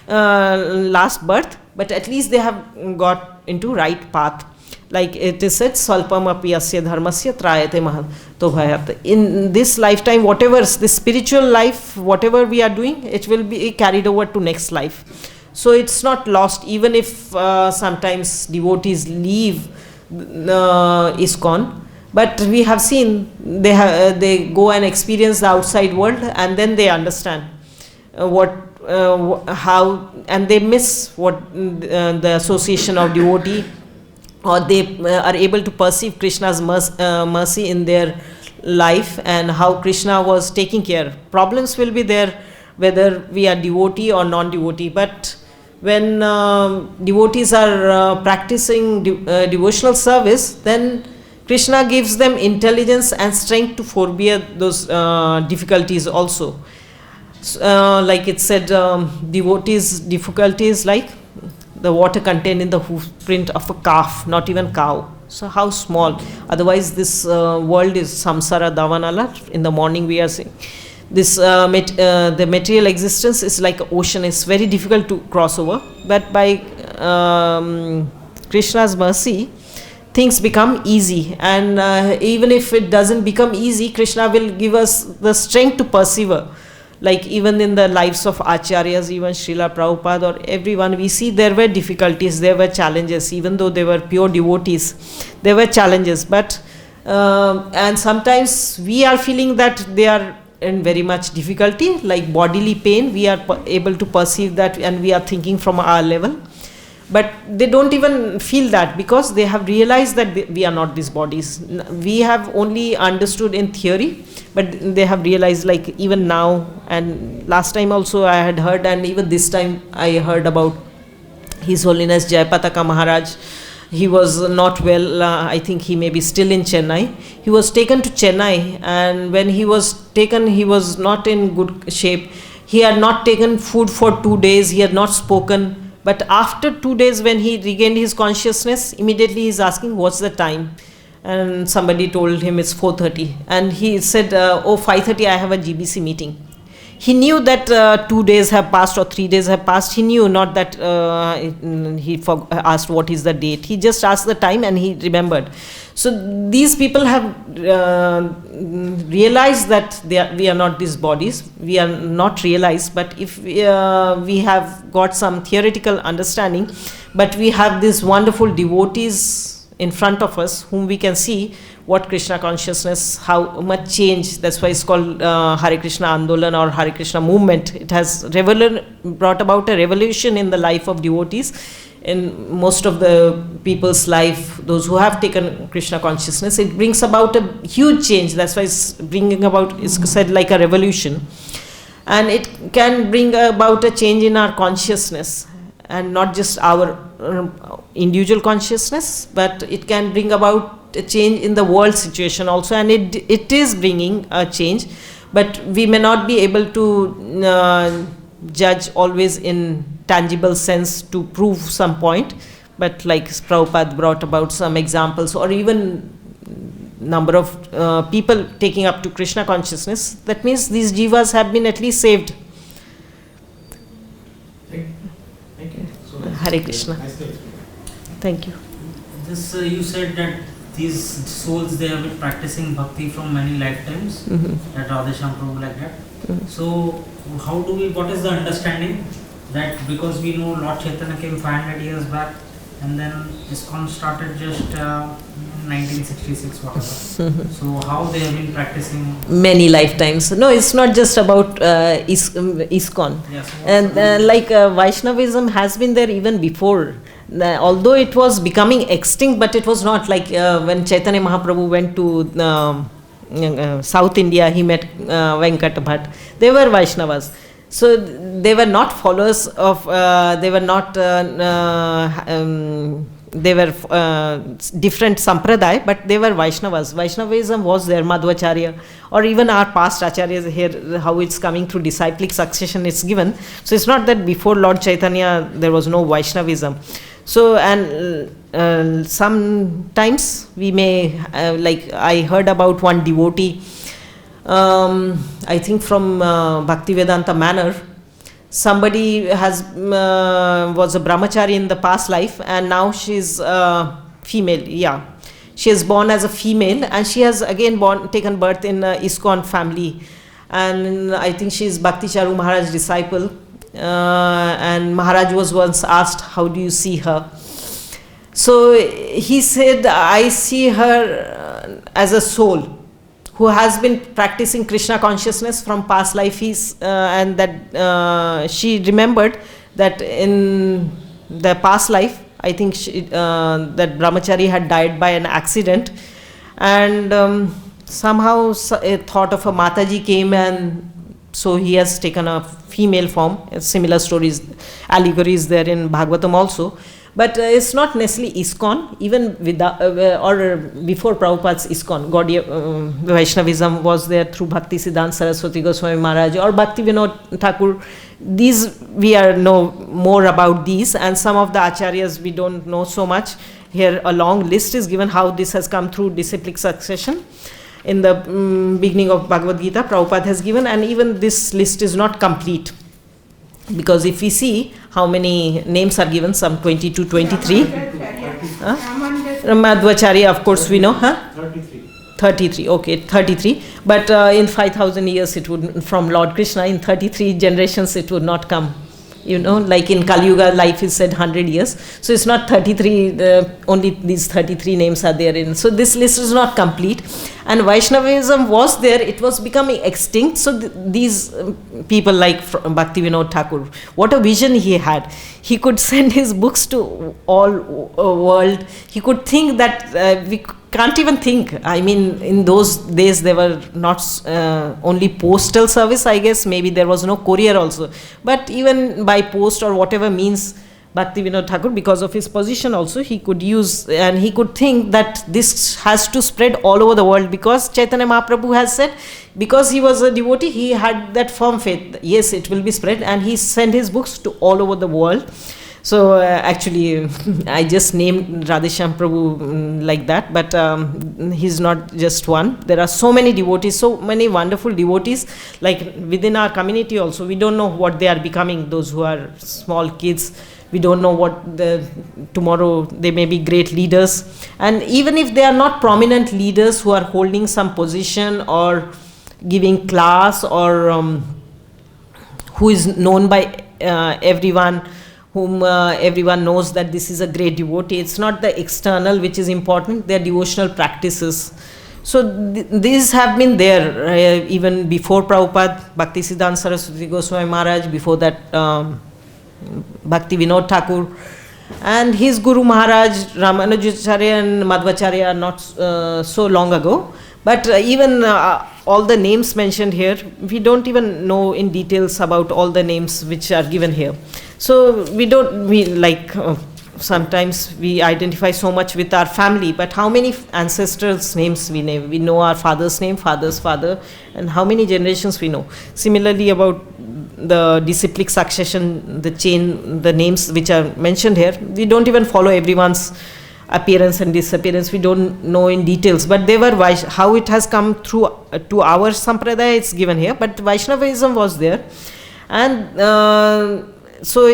last birth, but at least they have got into right path. Like it is said, Salpam api asya dharmasya trayate mahato bhayat. In this lifetime, whatever this spiritual life, whatever we are doing, it will be carried over to next life. So it's not lost, even if sometimes devotees leave ISKCON. But we have seen they go and experience the outside world, and then they understand how, and they miss what the association of devotee, or they are able to perceive Krishna's mercy in their life, and how Krishna was taking care. Problems will be there whether we are devotee or non-devotee, but when devotees are practicing devotional service, then Krishna gives them intelligence and strength to forbear those difficulties also. Like it said, devotees' difficulties like the water contained in the hoof print of a calf, not even cow. So how small. Otherwise this world is samsara davanala. In the morning we are saying this the material existence is like an ocean. It's very difficult to cross over. But by Krishna's mercy, things become easy. And even if it doesn't become easy, Krishna will give us the strength to persevere. Like even in the lives of acharyas, even Srila Prabhupada or everyone, we see there were difficulties, there were challenges. Even though they were pure devotees, there were challenges. But and sometimes we are feeling that they are in very much difficulty, like bodily pain. We are able to perceive that, and we are thinking from our level. But they don't even feel that, because they have realized that we are not these bodies. We have only understood in theory, but they have realized, like even now, and last time also I had heard, and even this time I heard about His Holiness Jayapataka Maharaj. He was not well. I think he may be still in Chennai. He was taken to Chennai, and when he was taken, he was not in good shape. He had not taken food for 2 days. He had not spoken. But after 2 days, when he regained his consciousness, immediately he is asking, what's the time? And somebody told him it's 4:30. And he said, 5:30, I have a GBC meeting. He knew that 2 days have passed or 3 days have passed. He knew not that he asked what is the date. He just asked the time and he remembered. So these people have realized that we are not these bodies. We are not realized, but if we have got some theoretical understanding, but we have these wonderful devotees in front of us whom we can see what Krishna consciousness, how much change. That's why it's called Hare Krishna Andolan or Hare Krishna movement. It has brought about a revolution in the life of devotees, in most of the people's life, those who have taken Krishna consciousness. It brings about a huge change. That's why it's bringing about, it's said, like a revolution. And it can bring about a change in our consciousness, and not just our individual consciousness, but it can bring about a change in the world situation also. And it is bringing a change, but we may not be able to judge always in tangible sense to prove some point. But like Prabhupada brought about some examples, or even number of people taking up to Krishna consciousness, that means these jivas have been at least saved. Thank you. So Hare Krishna. Thank you. This you said that these souls, they have been practicing bhakti from many lifetimes, at Radheshyam Prabhu, like that. So how do we, what is the understanding that, because we know Lord Chaitanya came 500 years back, and then ISKCON started just 1966, whatever. So how they have been practicing? Many lifetimes. No, it's not just about ISKCON. Yes. And like Vaishnavism has been there even before. Although it was becoming extinct, but it was not like when Chaitanya Mahaprabhu went to South India, he met Venkata Bhatt. They were Vaishnavas. So they were not followers of, they were not, they were different sampradaya, but they were Vaishnavas. Vaishnavism was there, Madhvacharya, or even our past acharyas here, how it's coming through disciplic succession, it's given. So it's not that before Lord Chaitanya there was no Vaishnavism. So, and sometimes we may, like I heard about one devotee, I think from Bhaktivedanta Manor, somebody has was a brahmachari in the past life, and now she's female. Yeah, she is born as a female, and she has again taken birth in ISKCON family, and I think she is Bhakti Charu Maharaj's disciple. And Maharaj was once asked, how do you see her? So he said, I see her as a soul who has been practicing Krishna consciousness from past life. And that she remembered that in the past life, I think that brahmachari had died by an accident, and somehow a thought of a Mataji came, and so he has taken a female form. Similar stories, allegories there in Bhagavatam also. But it's not necessarily ISKCON. Even with or before Prabhupada's ISKCON, Gaudiya Vaishnavism was there through Bhakti Siddhanta Saraswati Goswami Maharaj or Bhakti Vinod Thakur. These we know more about these, and some of the acharyas we don't know so much. Here a long list is given how this has come through disciplic succession. In the beginning of Bhagavad-Gita, Prabhupada has given, and even this list is not complete. Because if we see how many names are given, some 22, 23. Madhvacharya, of course, we know, huh? 33. 33, okay, 33. But in 5,000 years, it would, from Lord Krishna, in 33 generations, it would not come. You know, like in Kali Yuga, life is said 100 years. So it's not 33, only these 33 names are there in. So this list is not complete. And Vaishnavism was there, it was becoming extinct. So these people like Bhaktivinoda Thakur, what a vision he had. He could send his books to all world. He could think that we can't even think. I mean, in those days there were not only postal service, I guess, maybe there was no courier also. But even by post or whatever means, Bhaktivinoda Thakur, because of his position also, he could use and he could think that this has to spread all over the world, because Chaitanya Mahaprabhu has said, because he was a devotee, he had that firm faith, yes, it will be spread, and he sent his books to all over the world. So actually, I just named Radheshyam Prabhu like that, but he's not just one. There are so many devotees, so many wonderful devotees, like within our community also. We don't know what they are becoming, those who are small kids. We don't know what tomorrow they may be great leaders. And even if they are not prominent leaders who are holding some position or giving class or who is known by everyone, whom everyone knows that this is a great devotee. It's not the external which is important, their devotional practices. So these have been there even before Prabhupada, Bhaktisiddhanta Saraswati Goswami Maharaj, before that Bhaktivinoda Thakur, and his Guru Maharaj, Ramanujacharya and Madhvacharya are not so long ago. But even all the names mentioned here, we don't even know in details about all the names which are given here. So sometimes we identify so much with our family, but how many ancestors' names we know? We know our father's name, father's father, and how many generations we know. Similarly, about the disciplic succession, the chain, the names which are mentioned here, we don't even follow everyone's appearance and disappearance. We don't know in details, but they were how it has come through to our sampradaya, it's given here. But Vaishnavism was there, and so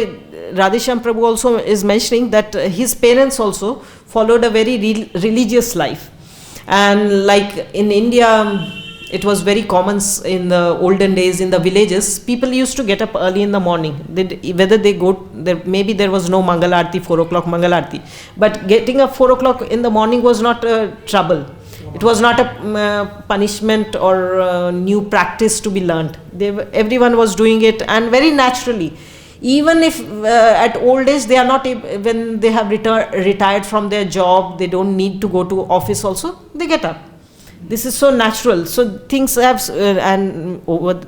Radheshyam Prabhu also is mentioning that his parents also followed a very religious life, and like in India, it was very common in the olden days in the villages. People used to get up early in the morning. Whether they go there, maybe there was no Mangal Aarti, 4 o'clock Mangal Aarti, but getting up 4 o'clock in the morning was not a trouble. It was not a punishment or a new practice to be learnt. Everyone was doing it, and very naturally. Even if at old age they are not, when they have retired from their job, they don't need to go to office also, they get up. This is so natural. So things have, and over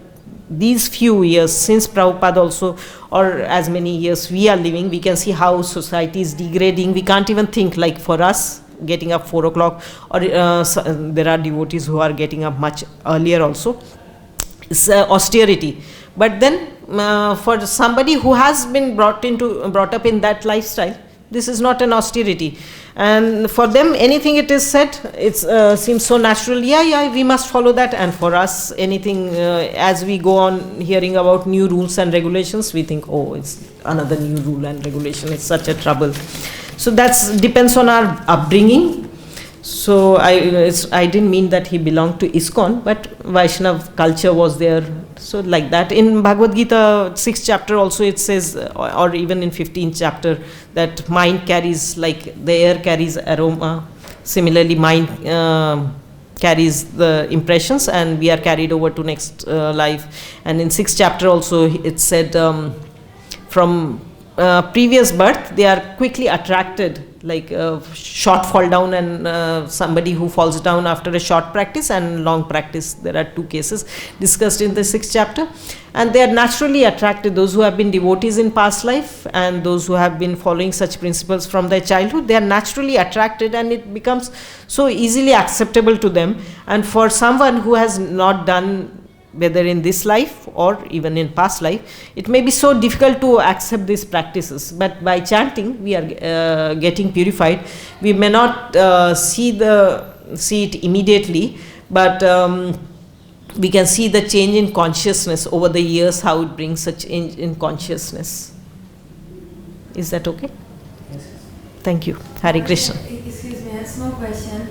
these few years, since Prabhupada also, or as many years we are living, we can see how society is degrading. We can't even think, like for us, getting up 4 o'clock, or there are devotees who are getting up much earlier also. It's austerity. But then for somebody who has been brought up in that lifestyle, this is not an austerity. And for them, anything it is said, it seems so natural. Yeah, we must follow that. And for us, anything, as we go on hearing about new rules and regulations, we think, oh, it's another new rule and regulation. It's such a trouble. So that depends on our upbringing. So I didn't mean that he belonged to ISKCON, but Vaishnav culture was there. So like that. In Bhagavad-Gita 6th chapter also it says, or even in 15th chapter, that mind carries, like the air carries aroma. Similarly, mind carries the impressions, and we are carried over to next life. And in 6th chapter also it said, from previous birth, they are quickly attracted, like short fall down and somebody who falls down after a short practice and long practice. There are 2 cases discussed in the 6th chapter, and they are naturally attracted. Those who have been devotees in past life and those who have been following such principles from their childhood, they are naturally attracted, and it becomes so easily acceptable to them. And for someone who has not done, whether in this life or even in past life, it may be so difficult to accept these practices. But by chanting, we are getting purified. We may not see it immediately, but we can see the change in consciousness over the years, how it brings such change in consciousness. Is that okay? Yes. Thank you. Hare Krishna. Excuse me, a small question.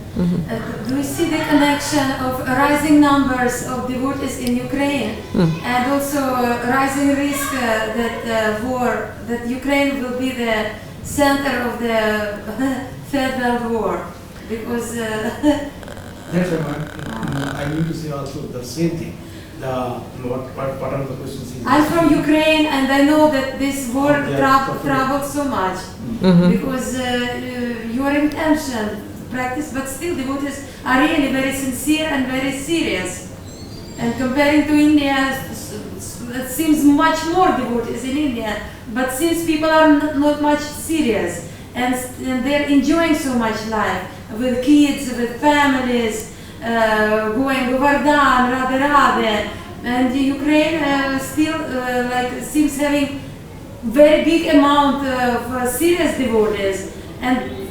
Do you see the connection of rising numbers of devotees in Ukraine and also rising risk that war, that Ukraine will be the center of the Third World War? Because that's what I need to say also the same thing. What are the questions? I'm from Ukraine and I know that this war troubles so much because your intention, practice, but still devotees are really very sincere and very serious. And comparing to India, it seems much more devotees in India, but since people are not much serious and they're enjoying so much life with kids, with families, going Govardhan, Radhe Radhe, and Ukraine still seems having very big amount of serious devotees, and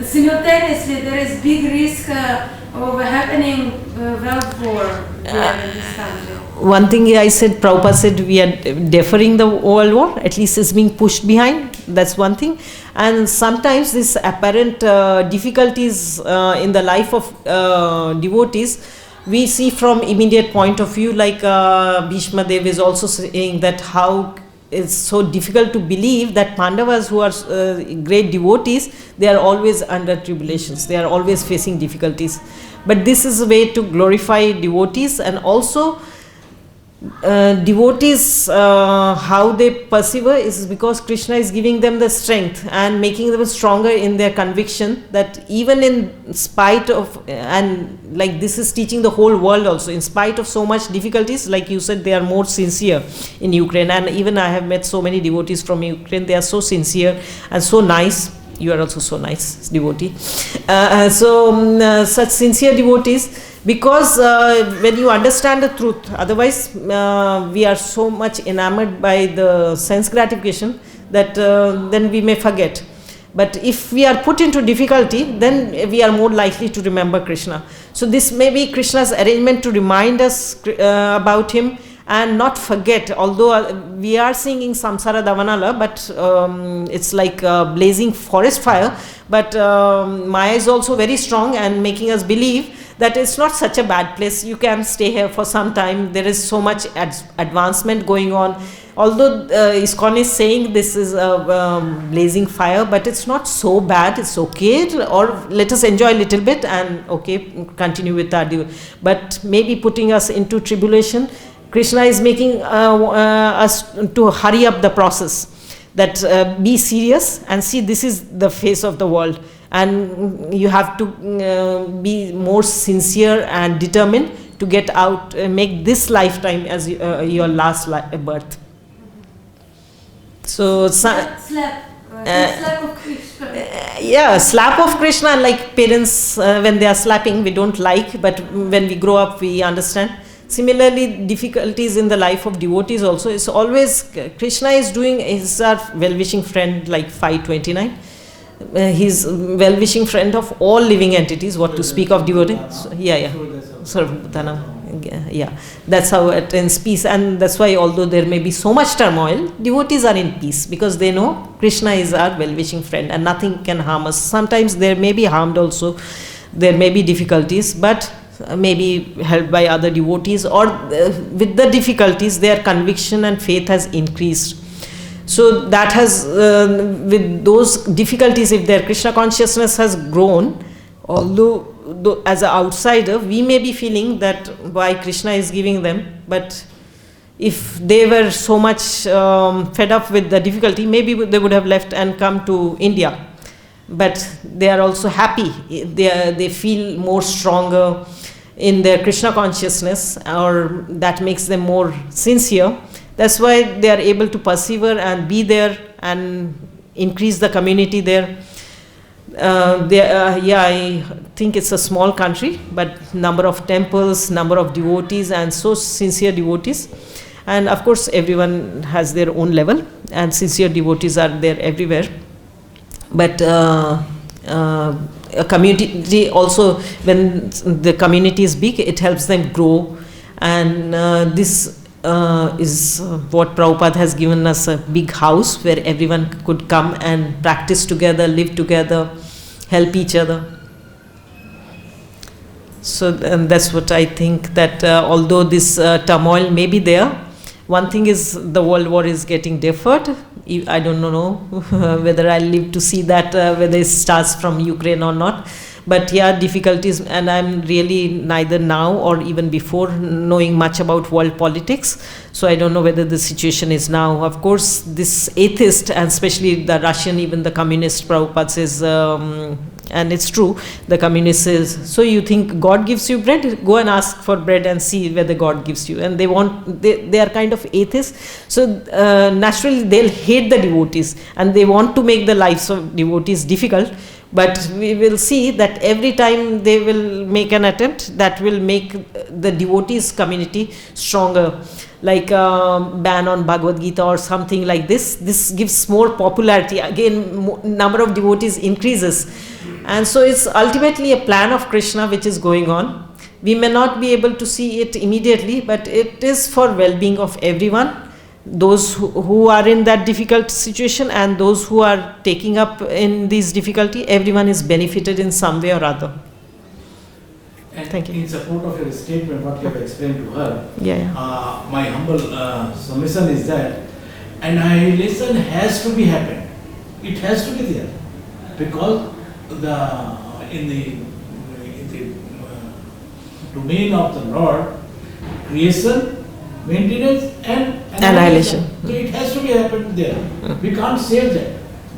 simultaneously there is big risk of happening world war here in this country. One thing I said, Prabhupada said we are deferring the world war, at least it's being pushed behind. That's one thing. And sometimes this apparent difficulties in the life of devotees, we see from immediate point of view, like Bhishma Dev is also saying that how it's so difficult to believe that Pandavas who are great devotees, they are always under tribulations, they are always facing difficulties. But this is a way to glorify devotees, and also devotees, how they persevere is because Krishna is giving them the strength and making them stronger in their conviction that even in spite of, and like this is teaching the whole world also, in spite of so much difficulties, like you said, they are more sincere in Ukraine. And even I have met so many devotees from Ukraine, they are so sincere and so nice. You are also so nice, devotee. Such sincere devotees, because when you understand the truth, otherwise we are so much enamored by the sense gratification that then we may forget. But if we are put into difficulty, then we are more likely to remember Krishna. So this may be Krishna's arrangement to remind us about him and not forget, although we are singing Samsara Davanala, but it's like a blazing forest fire, but Maya is also very strong and making us believe that it's not such a bad place. You can stay here for some time. There is so much advancement going on. Although ISKCON is saying this is a blazing fire, but it's not so bad. It's okay, or let us enjoy a little bit and okay, continue with our devotion. But maybe putting us into tribulation, Krishna is making us to hurry up the process, that be serious and see this is the face of the world, and you have to be more sincere and determined to get out, make this lifetime as your last birth. So slap of Krishna. Yeah, slap of Krishna, like parents when they are slapping we don't like, but when we grow up we understand. Similarly, difficulties in the life of devotees also, it's always Krishna is doing, is our well-wishing friend, like 529. He's well-wishing friend of all living entities, what to speak of devotees. Śāśvatāḥ. Yeah, that's how it ends peace. And that's why although there may be so much turmoil, devotees are in peace because they know Krishna is our well-wishing friend and nothing can harm us. Sometimes there may be harmed also, there may be difficulties, but maybe helped by other devotees, or with the difficulties their conviction and faith has increased. So that has, with those difficulties, if their Krishna consciousness has grown, although as an outsider we may be feeling that why Krishna is giving them, but if they were so much fed up with the difficulty, maybe they would have left and come to India. But they are also happy, they feel more stronger in their Krishna consciousness, or that makes them more sincere. That's why they are able to persevere and be there and increase the community there. I think it's a small country, but number of temples, number of devotees, and so sincere devotees. And of course everyone has their own level, and sincere devotees are there everywhere. But a community also, when the community is big, it helps them grow. And this is what Prabhupada has given us, a big house where everyone could come and practice together, live together, help each other. So that's what I think, that although this turmoil may be there, one thing is the world war is getting deferred. I don't know whether I'll live to see that, whether it starts from Ukraine or not. But yeah, difficulties, and I'm really neither now or even before knowing much about world politics. So I don't know whether the situation is now. Of course, this atheist, and especially the Russian, even the communist, Prabhupada says, and it's true, the communist says, so you think God gives you bread? Go and ask for bread and see whether God gives you. And they are kind of atheists. So naturally they'll hate the devotees, and they want to make the lives of devotees difficult. But we will see that every time they will make an attempt, that will make the devotees community stronger. Like ban on Bhagavad-Gita or something like this. This gives more popularity. Again, number of devotees increases. And so it's ultimately a plan of Krishna which is going on. We may not be able to see it immediately, but it is for well-being of everyone. Those who are in that difficult situation and those who are taking up in this difficulty, everyone is benefited in some way or other. And thank you. In support of your statement, what you have explained to her, Yeah. my humble submission is that annihilation has to be happened. It has to be there, because in the domain of the Lord, creation, maintenance and annihilation. So it has to be happened there. We can't save that.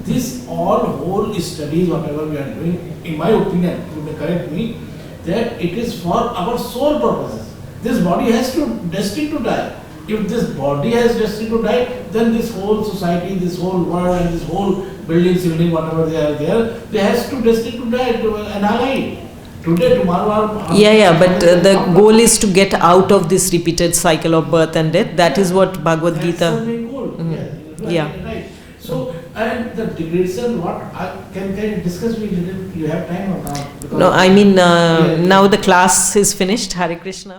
This whole studies, whatever we are doing, in my opinion, you may correct me, that it is for our soul purposes. This body has to destined to die. If this body has destined to die, then this whole society, this whole world, and this whole building, civilian, whatever they are there, they has to destined to die, to annihilate. Today, tomorrow. Yeah, but the goal is to get out of this repeated cycle of birth and death. That is what Bhagavad-Gita. That's the main goal. Right. So, and the degradation, can you discuss with you? You have time or not? No, I mean, now the class is finished. Hare Krishna.